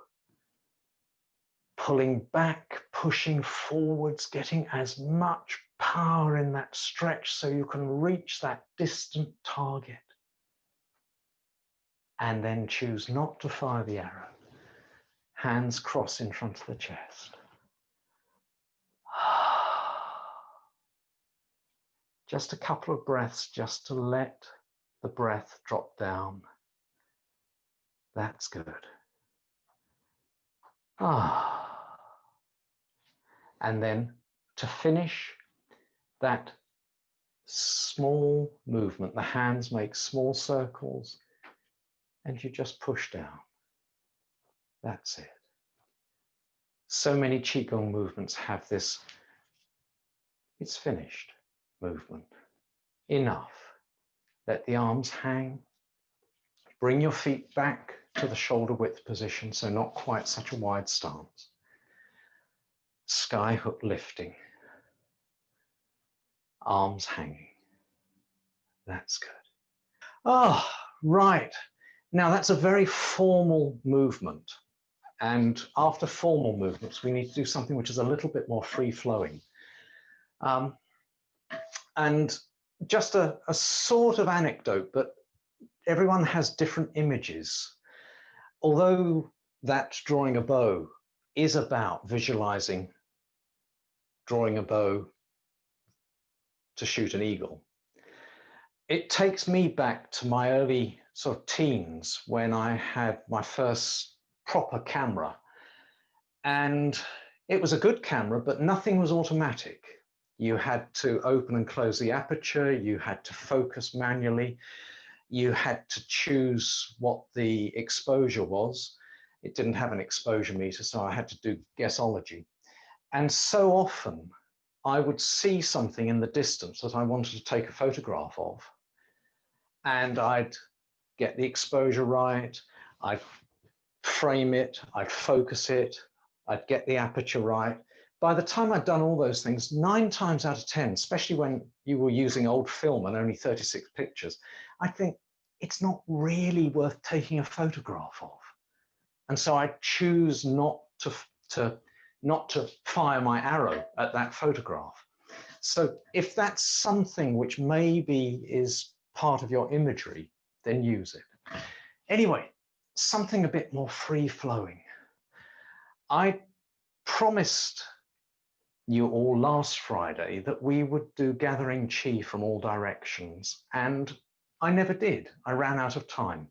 Speaker 1: Pulling back, pushing forwards, getting as much power in that stretch so you can reach that distant target. And then choose not to fire the arrow. Hands cross in front of the chest. Just a couple of breaths just to let the breath drop down. That's good. And then to finish that small movement, the hands make small circles and you just push down. That's it. So many Qigong movements have this, it's finished movement. Enough. Let the arms hang. Bring your feet back to the shoulder width position, so not quite such a wide stance. Sky hook lifting. Arms hanging. That's good. Right. Now that's a very formal movement. And after formal movements, we need to do something which is a little bit more free-flowing. And just a sort of anecdote, but everyone has different images. Although that drawing a bow is about visualizing drawing a bow to shoot an eagle, it takes me back to my early sort of teens when I had my first proper camera. And it was a good camera, but nothing was automatic. You had to open and close the aperture, you had to focus manually, you had to choose what the exposure was. It didn't have an exposure meter, so I had to do guessology. And so often I would see something in the distance that I wanted to take a photograph of, and I'd get the exposure right, I'd frame it, I'd focus it, I'd get the aperture right. By the time I'd done all those things, 9 times out of 10, especially when you were using old film and only 36 pictures, I think it's not really worth taking a photograph of. And so I choose not to fire my arrow at that photograph. So if that's something which maybe is part of your imagery, then use it. Anyway, something a bit more free-flowing. I promised you all last Friday that we would do gathering chi from all directions, and I never did. I ran out of time.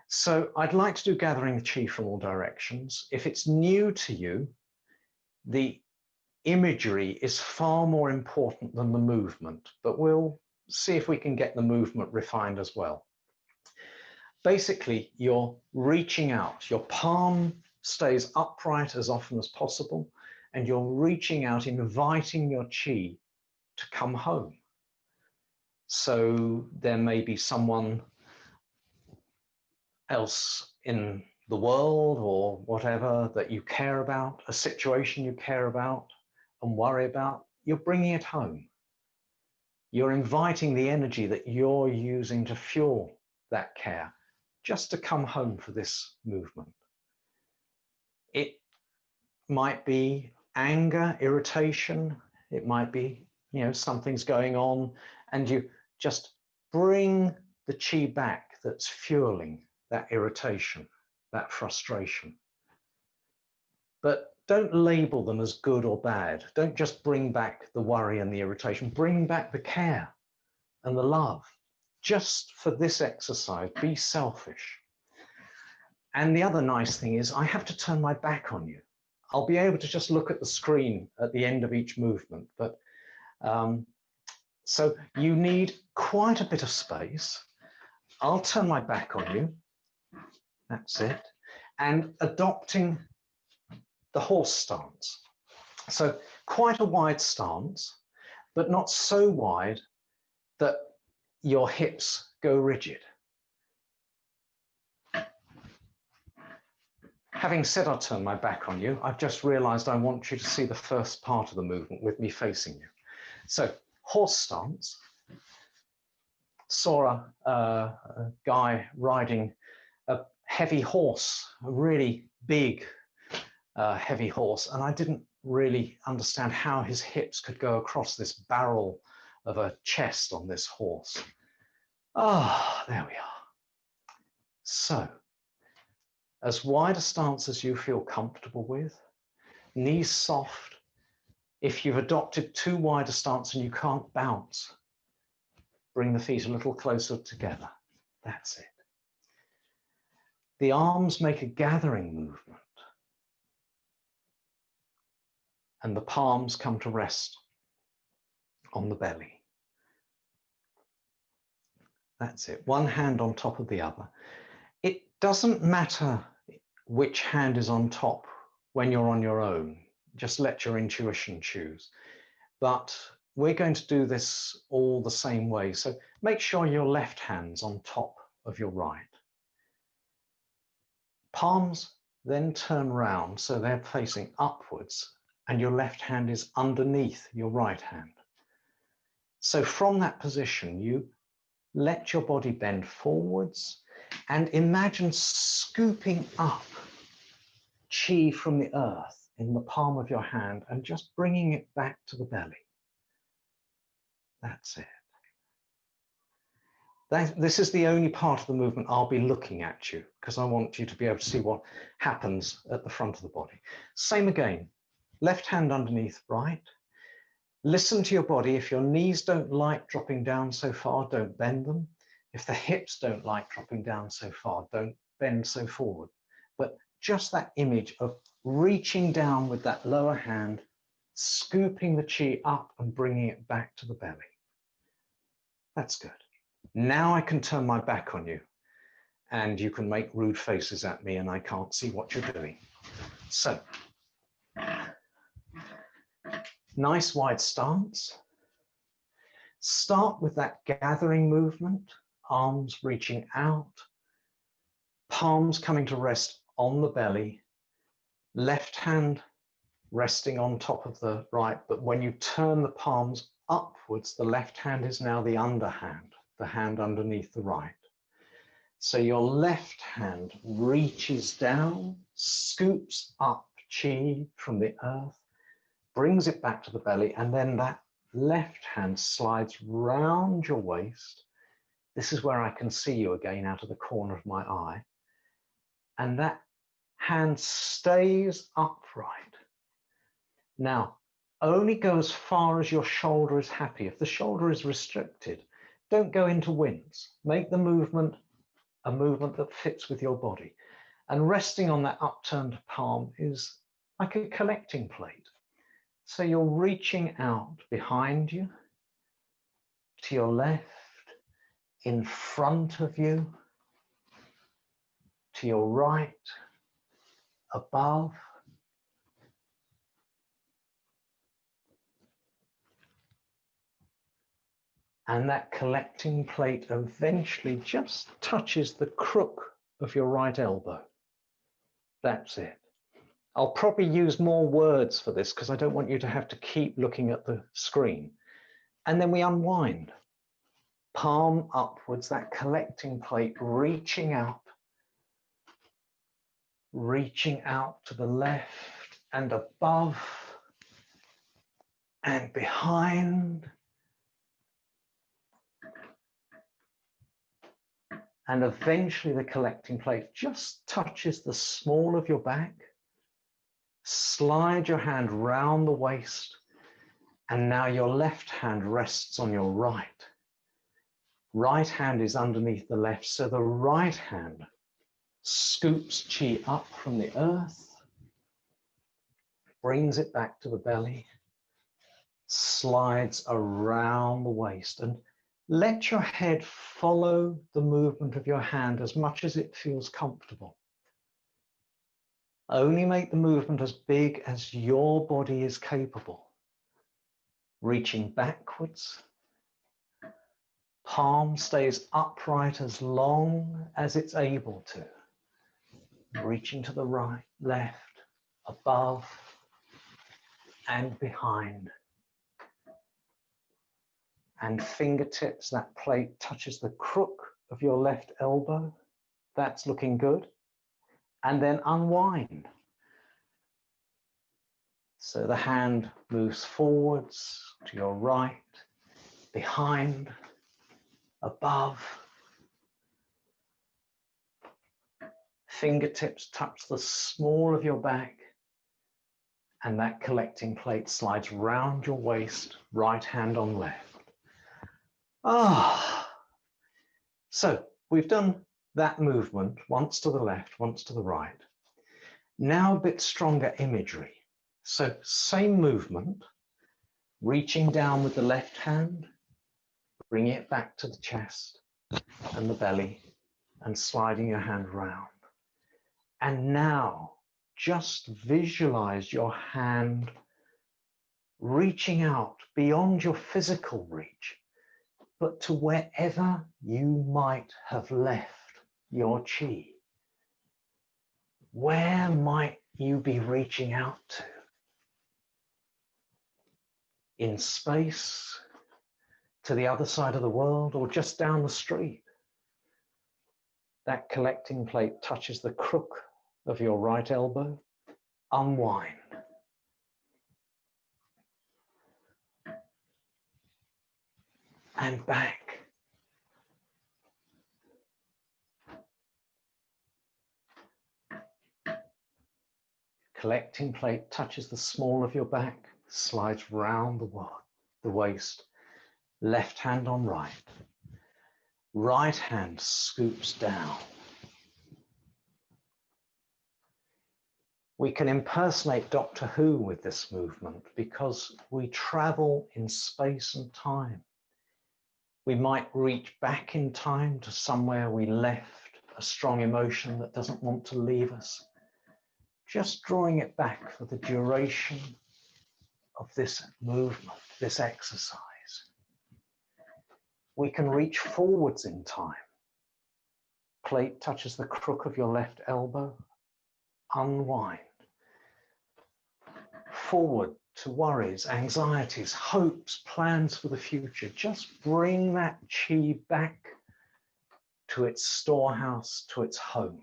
Speaker 1: So I'd like to do gathering chi from all directions. If it's new to you, the imagery is far more important than the movement, but we'll see if we can get the movement refined as well. Basically, you're reaching out. Your palm stays upright as often as possible, and you're reaching out, inviting your chi to come home. So there may be someone else in the world or whatever that you care about, a situation you care about and worry about, you're bringing it home. You're inviting the energy that you're using to fuel that care just to come home for this movement. It might be anger, irritation. It might be, something's going on, and you just bring the chi back that's fueling that irritation, that frustration. But don't label them as good or bad. Don't just bring back the worry and the irritation. Bring back the care and the love. Just for this exercise, be selfish. And the other nice thing is I have to turn my back on you. I'll be able to just look at the screen at the end of each movement, but so you need quite a bit of space. I'll turn my back on you. That's it. And adopting the horse stance. So quite a wide stance, but not so wide that your hips go rigid. Having said I'll turn my back on you, I've just realized I want you to see the first part of the movement with me facing you. So horse stance. Saw a guy riding a heavy horse, a really big heavy horse, and I didn't really understand how his hips could go across this barrel of a chest on this horse. There we are. So, as wide a stance as you feel comfortable with, knees soft. If you've adopted too wide a stance and you can't bounce, bring the feet a little closer together. That's it. The arms make a gathering movement, and the palms come to rest on the belly. That's it. One hand on top of the other. It doesn't matter which hand is on top when you're on your own. Just let your intuition choose. But we're going to do this all the same way. So make sure your left hand's on top of your right. Palms then turn round so they're facing upwards, and your left hand is underneath your right hand. So from that position, you let your body bend forwards and imagine scooping up chi from the earth in the palm of your hand and just bringing it back to the belly. That's it. This is the only part of the movement I'll be looking at you, because I want you to be able to see what happens at the front of the body. Same again, left hand underneath right. Listen to your body. If your knees don't like dropping down so far, don't bend them. If the hips don't like dropping down so far, don't bend so forward. But just that image of reaching down with that lower hand, scooping the chi up and bringing it back to the belly. That's good. Now I can turn my back on you and you can make rude faces at me and I can't see what you're doing. So Nice wide stance. Start with that gathering movement, arms reaching out, palms coming to rest on the belly, left hand resting on top of the right, but when you turn the palms upwards, the left hand is now the underhand, the hand underneath the right. So your left hand reaches down, scoops up chi from the earth, brings it back to the belly, and then that left hand slides round your waist. This is where I can see you again out of the corner of my eye. And that hand stays upright. Now, only go as far as your shoulder is happy. If the shoulder is restricted, don't go into winds. Make the movement a movement that fits with your body. And resting on that upturned palm is like a collecting plate. So you're reaching out behind you, to your left, in front of you, to your right, above. And that collecting plate eventually just touches the crook of your right elbow. That's it. I'll probably use more words for this because I don't want you to have to keep looking at the screen. And then we unwind. Palm upwards, that collecting plate reaching out to the left and above and behind. And eventually the collecting plate just touches the small of your back. Slide your hand round the waist. And now your left hand rests on your right. Right hand is underneath the left. So the right hand scoops chi up from the earth, brings it back to the belly, slides around the waist, and let your head follow the movement of your hand as much as it feels comfortable. Only make the movement as big as your body is capable. Reaching backwards. Palm stays upright as long as it's able to. Reaching to the right, left, above, and behind. And fingertips, that plate touches the crook of your left elbow. That's looking good. And then unwind. So the hand moves forwards to your right, behind, above. Fingertips touch the small of your back. And that collecting plate slides round your waist, right hand on left. So we've done that movement once to the left, once to the right. Now a bit stronger imagery. So same movement, reaching down with the left hand, bringing it back to the chest and the belly and sliding your hand round. And now just visualize your hand reaching out beyond your physical reach, but to wherever you might have left your chi. Where might you be reaching out to? In space, to the other side of the world, or just down the street? That collecting plate touches the crook of your right elbow. Unwind. And back. Collecting plate touches the small of your back, slides round the waist. Left hand on right. Right hand scoops down. We can impersonate Doctor Who with this movement because we travel in space and time. We might reach back in time to somewhere we left a strong emotion that doesn't want to leave us. Just drawing it back for the duration of this movement, this exercise. We can reach forwards in time. Plate touches the crook of your left elbow. Unwind. Forward to worries, anxieties, hopes, plans for the future. Just bring that chi back to its storehouse, to its home.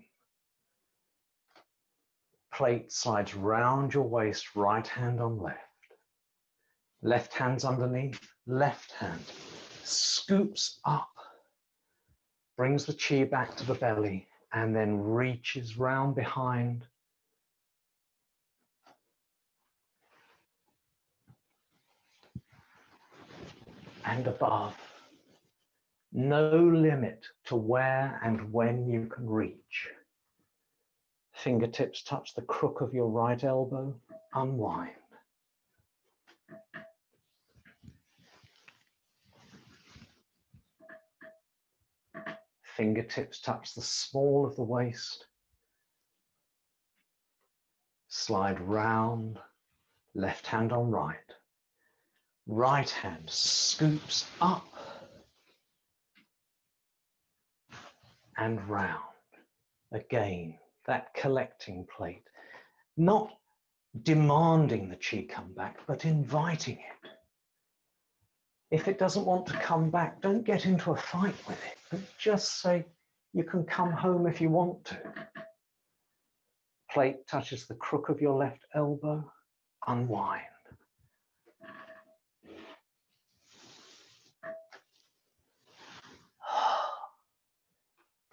Speaker 1: Plate slides round your waist, right hand on left. Left hand's underneath, left hand scoops up, brings the chi back to the belly, and then reaches round behind. And above. No limit to where and when you can reach. Fingertips touch the crook of your right elbow. Unwind. Fingertips touch the small of the waist. Slide round, left hand on right. Right hand scoops up and round. Again, that collecting plate. Not demanding the chi come back, but inviting it. If it doesn't want to come back, don't get into a fight with it, but just say, you can come home if you want to. Plate touches the crook of your left elbow. Unwind.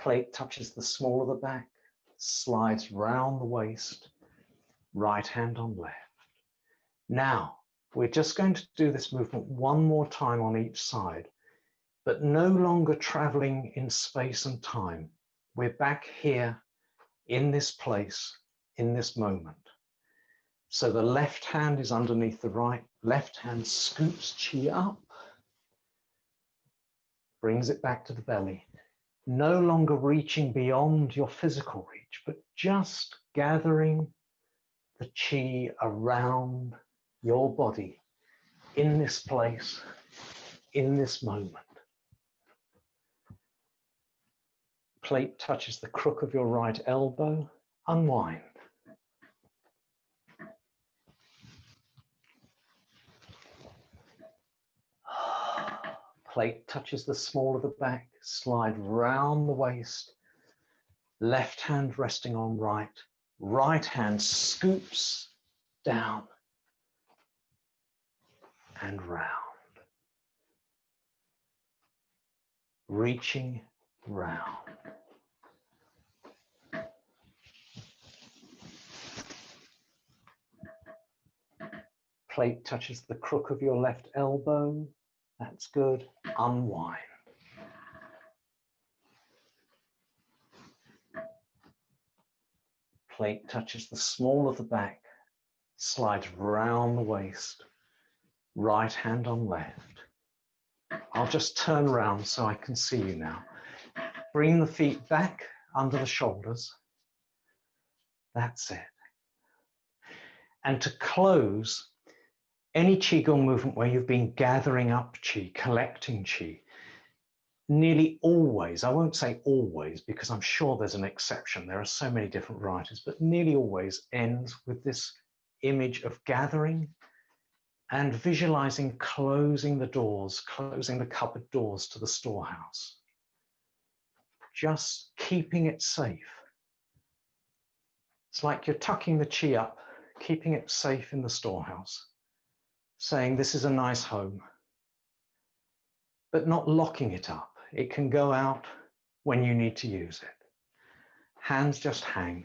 Speaker 1: Plate touches the small of the back, slides round the waist, right hand on left. Now, we're just going to do this movement one more time on each side, but no longer traveling in space and time. We're back here in this place, in this moment. So the left hand is underneath the right, left hand scoops chi up, brings it back to the belly. No longer reaching beyond your physical reach, but just gathering the chi around your body in this place, in this moment. Plate touches the crook of your right elbow. Unwind. Plate touches the small of the back, slide round the waist, left hand resting on right, right hand scoops down and round, reaching round. Plate touches the crook of your left elbow. That's good. Unwind. Plate touches the small of the back, slides round the waist, right hand on left. I'll just turn around so I can see you now. Bring the feet back under the shoulders. That's it. And to close, any Qigong movement where you've been gathering up Qi, collecting Qi, nearly always, I won't say always because I'm sure there's an exception, there are so many different varieties, but nearly always ends with this image of gathering and visualizing closing the doors, closing the cupboard doors to the storehouse. Just keeping it safe. It's like you're tucking the Qi up, keeping it safe in the storehouse, saying this is a nice home, but not locking it up. It can go out when you need to use it. Hands just hang.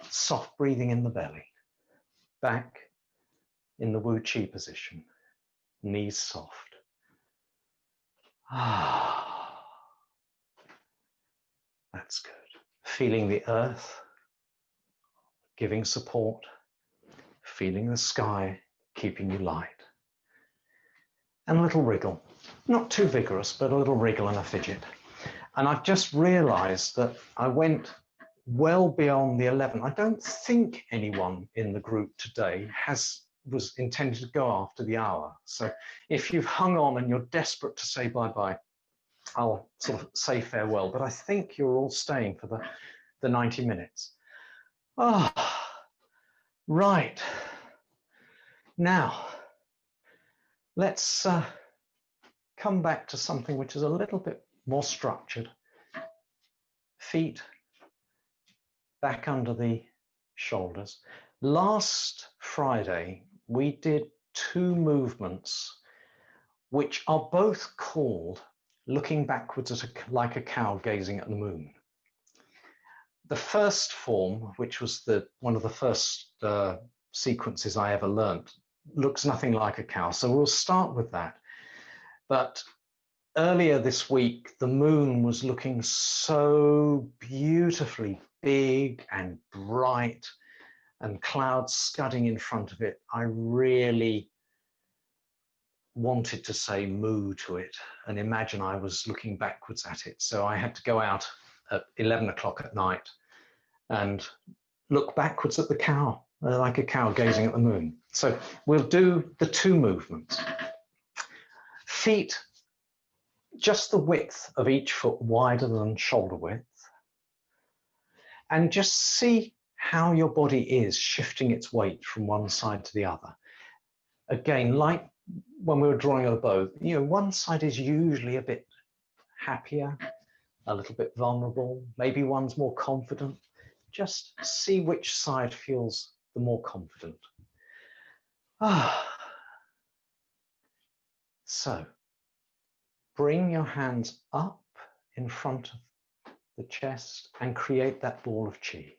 Speaker 1: Soft breathing in the belly. Back in the WuQi position. Knees soft. That's good. Feeling the earth, giving support, feeling the sky, keeping you light. And a little wriggle. Not too vigorous, but a little wriggle and a fidget. And I've just realized that I went well beyond the 11. I don't think anyone in the group today has was intended to go after the hour. So if you've hung on and you're desperate to say bye-bye, I'll sort of say farewell, but I think you're all staying for the 90 minutes. Ah, right. Now, let's come back to something which is a little bit more structured. Feet back under the shoulders. Last Friday, we did 2 movements which are both called looking backwards like a cow gazing at the moon. The first form, which was one of the first sequences I ever learned, looks nothing like a cow. So we'll start with that. But earlier this week, the moon was looking so beautifully big and bright and clouds scudding in front of it. I really wanted to say moo to it and imagine I was looking backwards at it. So I had to go out at 11 o'clock at night and look backwards at the cow, like a cow gazing at the moon. So we'll do the 2 movements. Feet just the width of each foot wider than shoulder width. And just see how your body is shifting its weight from one side to the other. Again, like when we were drawing a bow, you know, one side is usually a bit happier, a little bit vulnerable, maybe one's more confident. Just see which side feels the more confident. So, bring your hands up in front of the chest and create that ball of qi.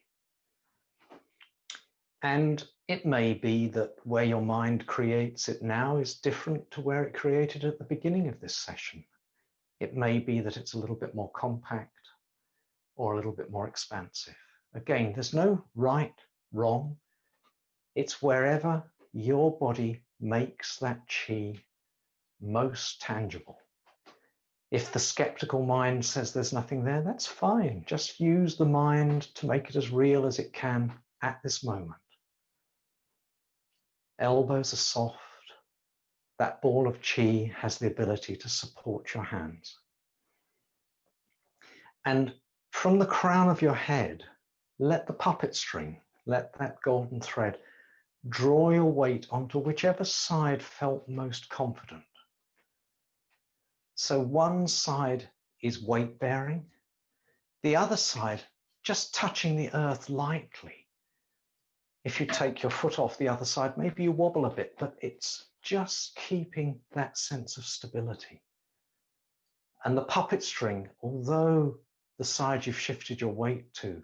Speaker 1: And it may be that where your mind creates it now is different to where it created at the beginning of this session. It may be that it's a little bit more compact or a little bit more expansive. Again, there's no right, wrong. It's wherever your body makes that qi most tangible. If the skeptical mind says there's nothing there, that's fine. Just use the mind to make it as real as it can at this moment. Elbows are soft. That ball of qi has the ability to support your hands. And from the crown of your head, let the puppet string, let that golden thread draw your weight onto whichever side felt most confident. So one side is weight bearing, the other side just touching the earth lightly. If you take your foot off the other side, maybe you wobble a bit, but it's just keeping that sense of stability. And the puppet string, although the side you've shifted your weight to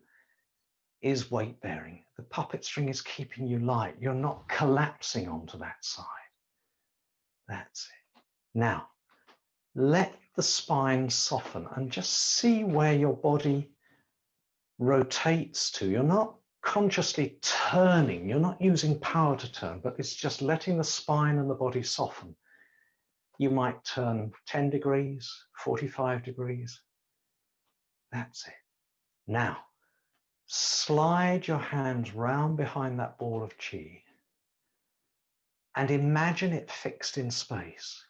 Speaker 1: is weight bearing, the puppet string is keeping you light. You're not collapsing onto that side. That's it. Now, let the spine soften and just see where your body rotates to. You're not consciously turning, you're not using power to turn, but it's just letting the spine and the body soften. You might turn 10 degrees, 45 degrees. That's it. Now, slide your hands round behind that ball of qi and imagine it fixed in space,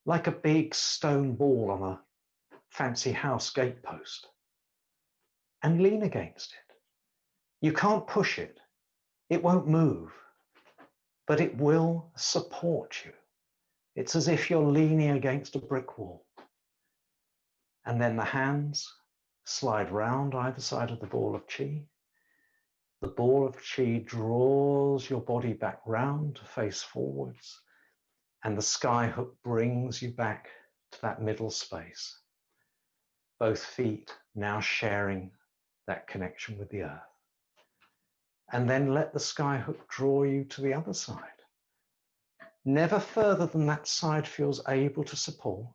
Speaker 1: like a big stone ball on a fancy house gatepost, and lean against it. You can't push it. It won't move, but it will support you. It's as if you're leaning against a brick wall. And then the hands slide round either side of the ball of qi. The ball of qi draws your body back round to face forwards, and the sky hook brings you back to that middle space. Both feet now sharing that connection with the earth. And then let the sky hook draw you to the other side. Never further than that side feels able to support.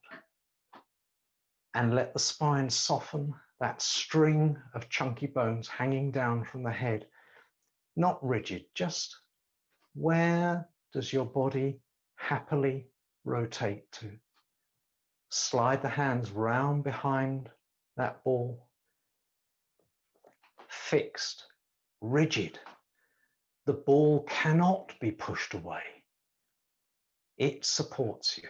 Speaker 1: And let the spine soften, that string of chunky bones hanging down from the head. Not rigid, just where does your body happily rotate to? Slide the hands round behind that ball. Fixed, rigid. The ball cannot be pushed away. It supports you.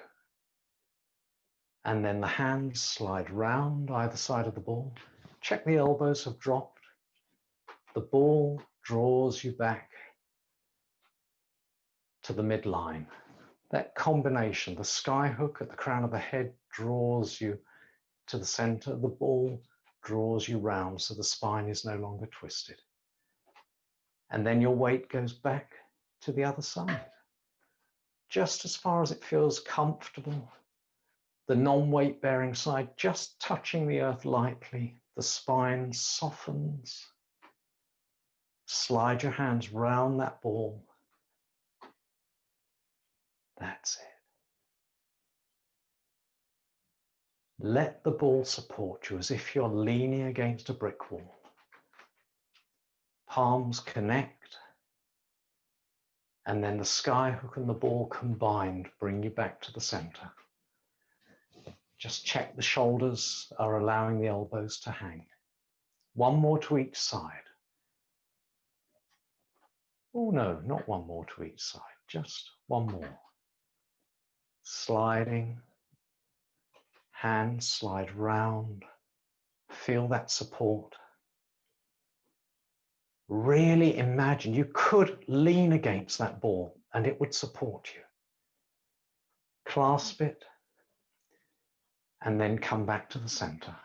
Speaker 1: And then the hands slide round either side of the ball. Check the elbows have dropped. The ball draws you back to the midline. That combination, the sky hook at the crown of the head draws you to the center. The ball draws you round so the spine is no longer twisted. And then your weight goes back to the other side. Just as far as it feels comfortable. The non-weight bearing side just touching the earth lightly. The spine softens. Slide your hands round that ball. That's it. Let the ball support you as if you're leaning against a brick wall. Palms connect. And then the sky hook and the ball combined bring you back to the center. Just check the shoulders are allowing the elbows to hang. One more to each side. Oh no, not one more to each side, just one more. Sliding, hands slide round, feel that support. Really imagine you could lean against that ball and it would support you. Clasp it and then come back to the center.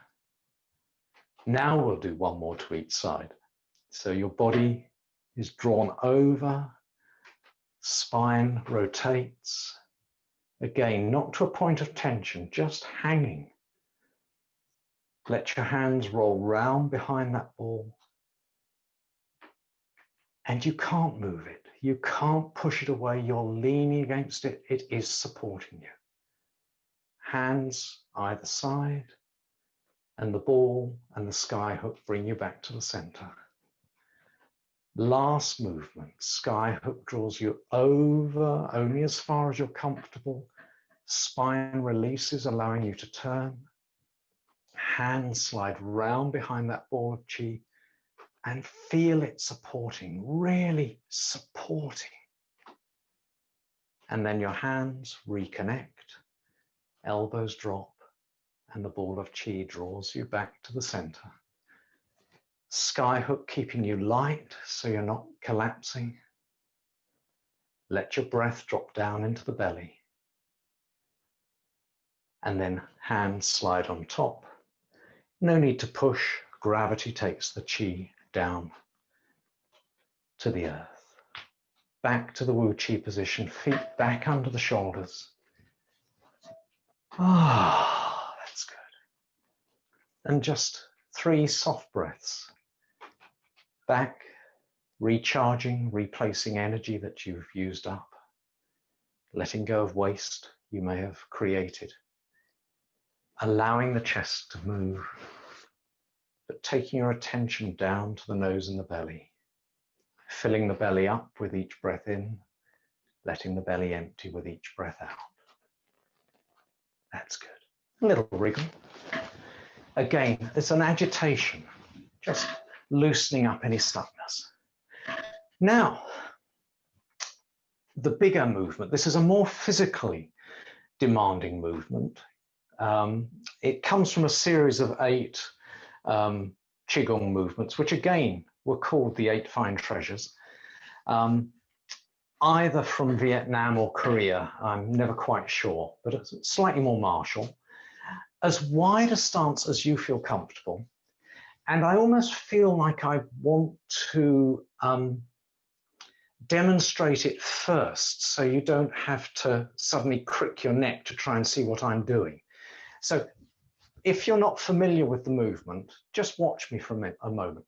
Speaker 1: Now we'll do one more to each side. So your body is drawn over, spine rotates. Again, not to a point of tension, just hanging. Let your hands roll round behind that ball. And you can't move it. You can't push it away. You're leaning against it. It is supporting you. Hands either side, and the ball and the sky hook bring you back to the center. Last movement, sky hook draws you over only as far as you're comfortable. Spine releases, allowing you to turn. Hands slide round behind that ball of chi and feel it supporting, really supporting. And then your hands reconnect, elbows drop, and the ball of chi draws you back to the center. Sky hook keeping you light so you're not collapsing. Let your breath drop down into the belly. And then hands slide on top. No need to push. Gravity takes the chi down to the earth. Back to the WuQi position, feet back under the shoulders. Ah, that's good. And just 3 soft breaths. Back, recharging, replacing energy that you've used up. Letting go of waste you may have created. Allowing the chest to move, but taking your attention down to the nose and the belly. Filling the belly up with each breath in, letting the belly empty with each breath out. That's good. A little wriggle. Again, it's an agitation, just loosening up any stuckness. Now, the bigger movement. This is a more physically demanding movement. It comes from a series of 8 Qigong movements, which again were called the 8 Fine Treasures, either from Vietnam or Korea. I'm never quite sure, but it's slightly more martial. As wide a stance as you feel comfortable. And I almost feel like I want to demonstrate it first, so you don't have to suddenly crick your neck to try and see what I'm doing. So if you're not familiar with the movement, just watch me for a moment.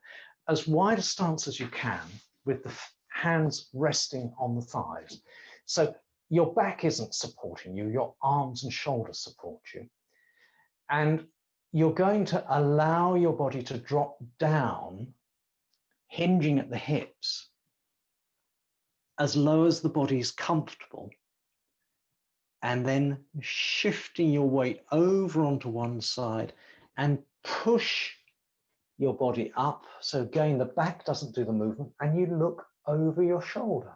Speaker 1: As wide a stance as you can, with the hands resting on the thighs. So your back isn't supporting you, your arms and shoulders support you. And you're going to allow your body to drop down, hinging at the hips, as low as the body is comfortable, and then shifting your weight over onto one side and push your body up. So again, the back doesn't do the movement, and you look over your shoulder.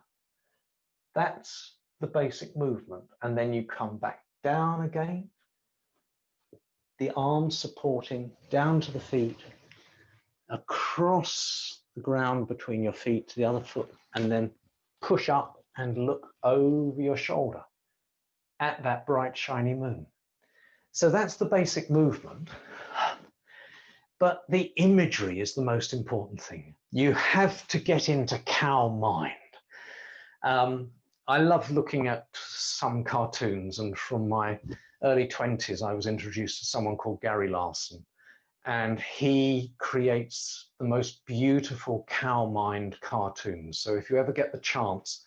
Speaker 1: That's the basic movement. And then you come back down again, the arms supporting down to the feet, across the ground between your feet to the other foot, and then push up and look over your shoulder at that bright, shiny moon. So that's the basic movement. But the imagery is the most important thing. You have to get into cow mind. I love looking at some cartoons, and from my early 20s, I was introduced to someone called Gary Larson, and he creates the most beautiful cow mind cartoons. So if you ever get the chance,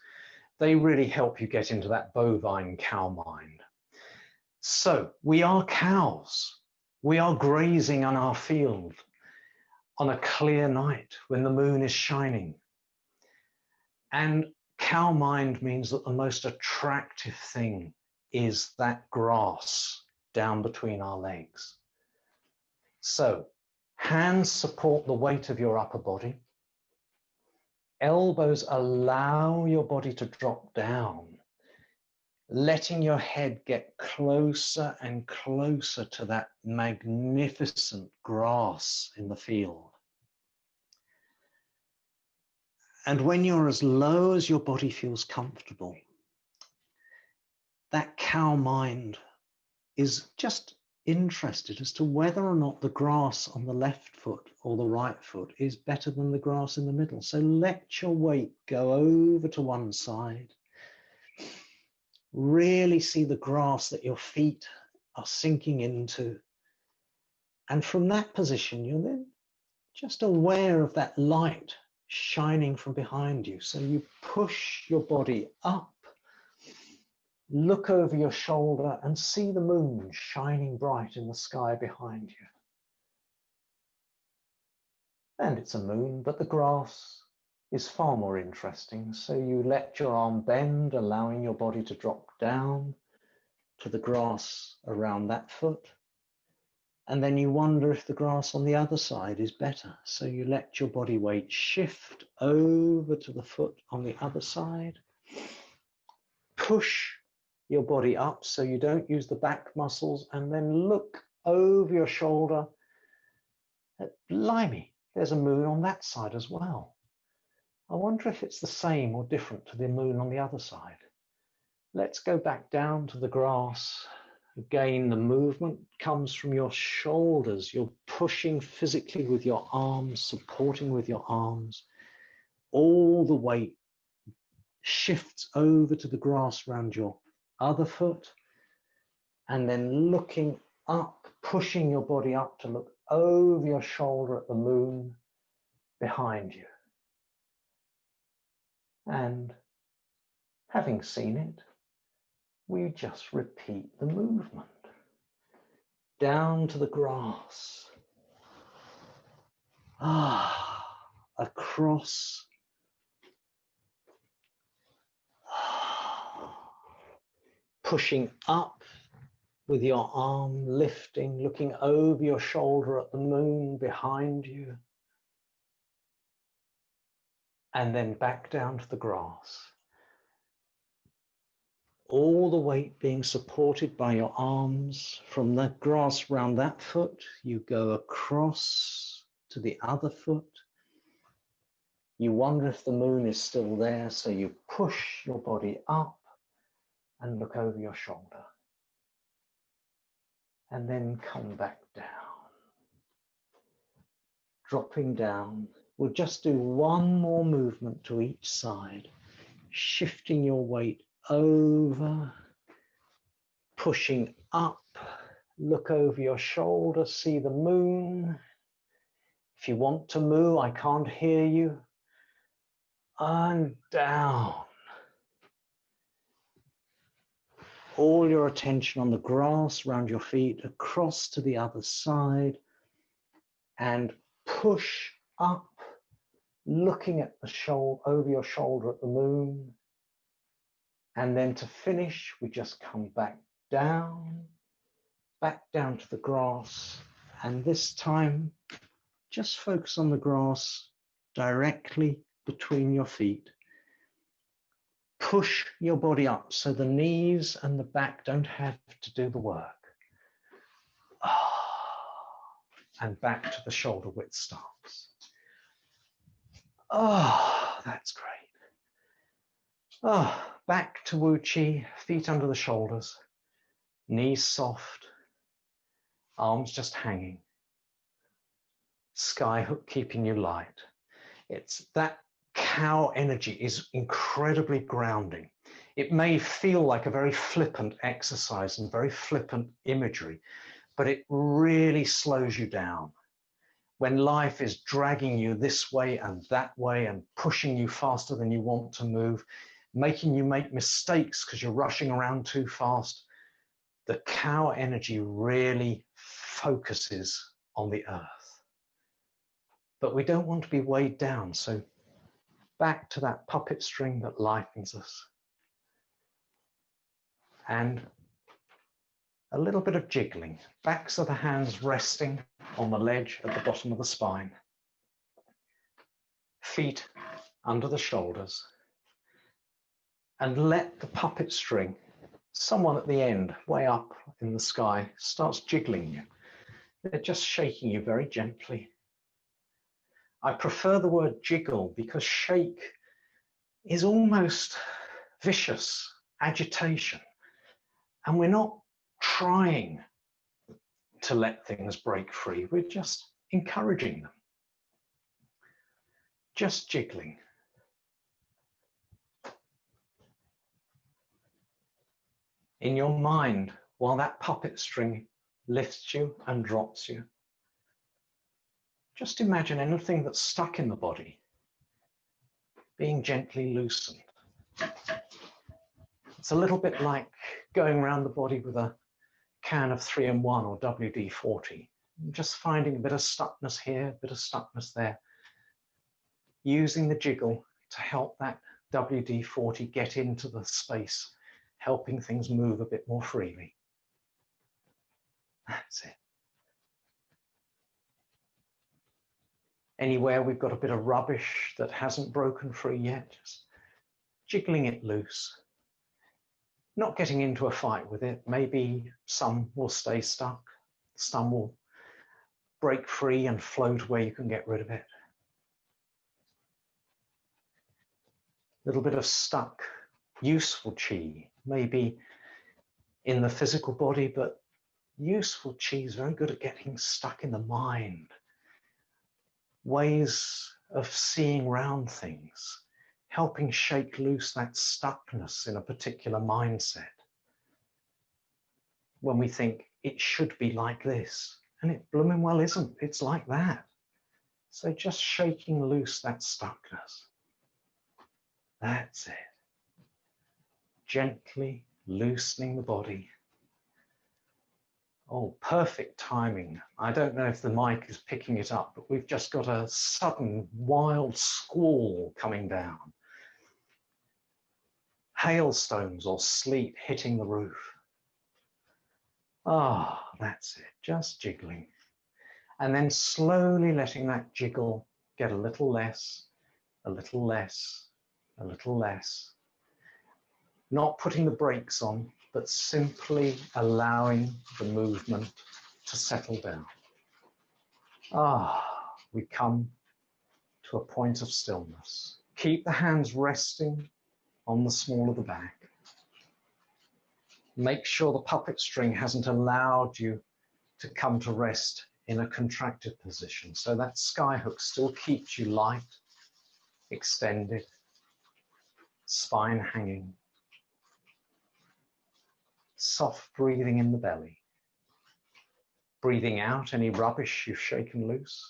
Speaker 1: they really help you get into that bovine cow mind. So we are cows. We are grazing on our field on a clear night when the moon is shining. And cow mind means that the most attractive thing is that grass down between our legs. So hands support the weight of your upper body. Elbows allow your body to drop down, letting your head get closer and closer to that magnificent grass in the field. And when you're as low as your body feels comfortable, that cow mind is just interested as to whether or not the grass on the left foot or the right foot is better than the grass in the middle. So let your weight go over to one side. Really see the grass that your feet are sinking into. And from that position, you're then just aware of that light shining from behind you. So you push your body up, look over your shoulder and see the moon shining bright in the sky behind you. And it's a moon, but the grass is far more interesting. So you let your arm bend, allowing your body to drop down to the grass around that foot. And then you wonder if the grass on the other side is better. So you let your body weight shift over to the foot on the other side. Push your body up so you don't use the back muscles, and then look over your shoulder. Blimey, there's a moon on that side as well. I wonder if it's the same or different to the moon on the other side. Let's go back down to the grass. Again, the movement comes from your shoulders. You're pushing physically with your arms, supporting with your arms. All the weight shifts over to the grass around your other foot, and then looking up, pushing your body up to look over your shoulder at the moon behind you. And having seen it, we just repeat the movement down to the grass, across, pushing up with your arm, lifting, looking over your shoulder at the moon behind you, and then back down to the grass. All the weight being supported by your arms. From the grass round that foot, you go across to the other foot. You wonder if the moon is still there, so you push your body up and look over your shoulder. And then come back down. Dropping down. We'll just do one more movement to each side, shifting your weight over, pushing up, look over your shoulder, see the moon. If you want to moo, I can't hear you. And down. All your attention on the grass around your feet, across to the other side, and push up, looking at the shoulder, over your shoulder at the moon. And then to finish, we just come back down to the grass. And this time, just focus on the grass directly between your feet. Push your body up so the knees and the back don't have to do the work. And back to the shoulder width stance. Oh, that's great. Oh, back to WuQi, feet under the shoulders, knees soft, arms just hanging. Sky hook keeping you light. It's that cow energy is incredibly grounding. It may feel like a very flippant exercise and very flippant imagery, but it really slows you down. When life is dragging you this way and that way and pushing you faster than you want to move, making you make mistakes because you're rushing around too fast, the cow energy really focuses on the earth. But we don't want to be weighed down, so back to that puppet string that lightens us. And a little bit of jiggling. Backs of the hands resting on the ledge at the bottom of the spine. Feet under the shoulders. And let the puppet string, someone at the end, way up in the sky, starts jiggling you. They're just shaking you very gently. I prefer the word jiggle because shake is almost vicious agitation. And we're not trying to let things break free. We're just encouraging them. Just jiggling. In your mind, while that puppet string lifts you and drops you, just imagine anything that's stuck in the body being gently loosened. It's a little bit like going around the body with a can of 3-in-1 or WD-40, just finding a bit of stuckness here, a bit of stuckness there, using the jiggle to help that WD-40 get into the space, helping things move a bit more freely. That's it. Anywhere we've got a bit of rubbish that hasn't broken free yet, just jiggling it loose. Not getting into a fight with it. Maybe some will stay stuck, some will break free and float where you can get rid of it. A little bit of stuck, useful qi, maybe in the physical body, but useful qi is very good at getting stuck in the mind. Ways of seeing round things, helping shake loose that stuckness in a particular mindset. When we think it should be like this, and it blooming well isn't, it's like that. So just shaking loose that stuckness. That's it. Gently loosening the body. Oh, perfect timing. I don't know if the mic is picking it up, but we've just got a sudden wild squall coming down. Hailstones or sleet hitting the roof. Ah, that's it, just jiggling. And then slowly letting that jiggle get a little less, a little less, a little less. Not putting the brakes on, but simply allowing the movement to settle down. Ah, we come to a point of stillness. Keep the hands resting on the small of the back. Make sure the puppet string hasn't allowed you to come to rest in a contracted position. So that sky hook still keeps you light, extended, spine hanging. Soft breathing in the belly. Breathing out any rubbish you've shaken loose.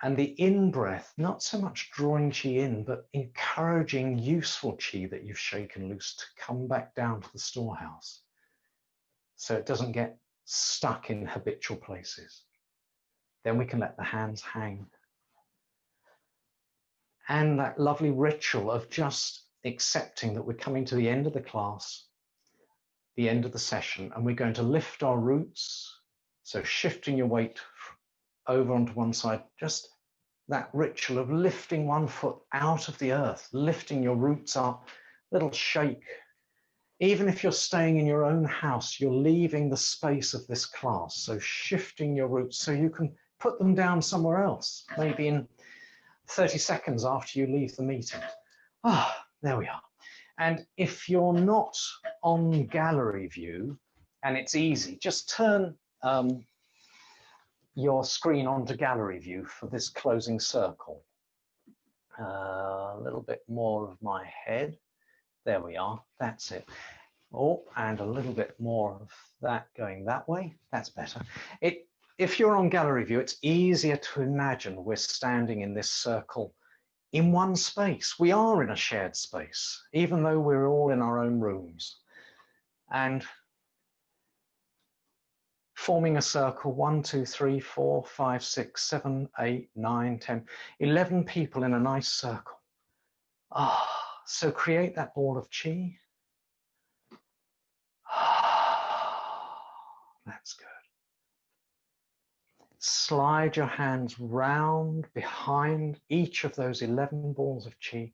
Speaker 1: And the in-breath, not so much drawing qi in, but encouraging useful qi that you've shaken loose to come back down to the storehouse. So it doesn't get stuck in habitual places. Then we can let the hands hang. And that lovely ritual of just accepting that we're coming to the end of the class, the end of the session, and we're going to lift our roots. So shifting your weight over onto one side, just that ritual of lifting one foot out of the earth, lifting your roots up, little shake. Even if you're staying in your own house, you're leaving the space of this class. So shifting your roots so you can put them down somewhere else, maybe in 30 seconds after you leave the meeting. There we are. And if you're not on gallery view, and it's easy, just turn your screen onto gallery view for this closing circle. A little bit more of my head. There we are, that's it. Oh, and a little bit more of that going that way. That's better. If you're on gallery view, it's easier to imagine we're standing in this circle in one space. We are in a shared space, even though we're all in our own rooms. And forming a circle, 1, 2, 3, 4, 5, 6, 7, 8, 9, 10, 11 people in a nice circle. So create that ball of chi. That's good. Slide your hands round behind each of those 11 balls of chi,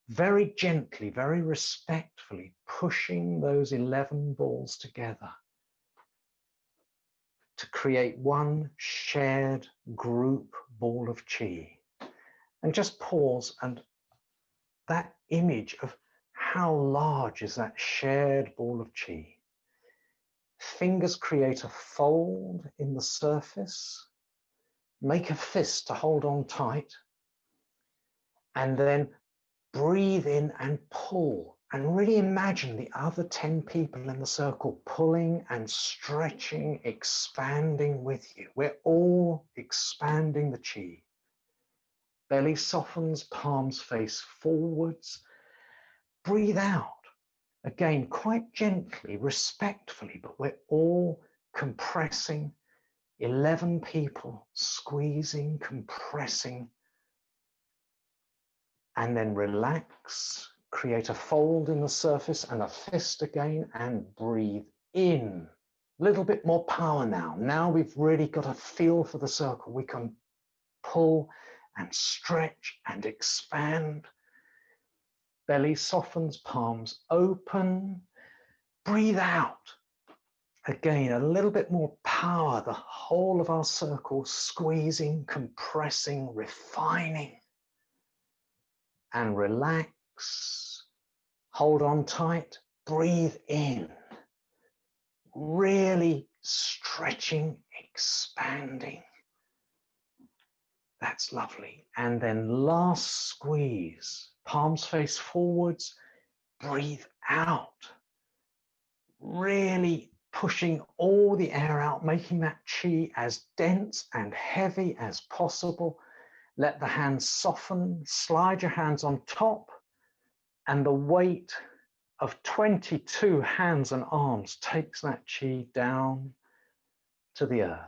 Speaker 1: very gently, very respectfully pushing those 11 balls together to create one shared group ball of chi. And just pause, and that image of how large is that shared ball of chi. Fingers create a fold in the surface. Make a fist to hold on tight. And then breathe in and pull. And really imagine the other 10 people in the circle pulling and stretching, expanding with you. We're all expanding the chi. Belly softens, palms face forwards. Breathe out. Again, quite gently, respectfully, but we're all compressing. 11 people squeezing, compressing, and then relax. Create a fold in the surface and a fist again, and breathe in. A little bit more power now. Now we've really got a feel for the circle. We can pull and stretch and expand. Belly softens, palms open. Breathe out. Again, a little bit more power. The whole of our circle squeezing, compressing, refining. And relax. Hold on tight. Breathe in. Really stretching, expanding. That's lovely. And then last squeeze. Palms face forwards. Breathe out. Really pushing all the air out, making that chi as dense and heavy as possible. Let the hands soften. Slide your hands on top. And the weight of 22 hands and arms takes that chi down to the earth.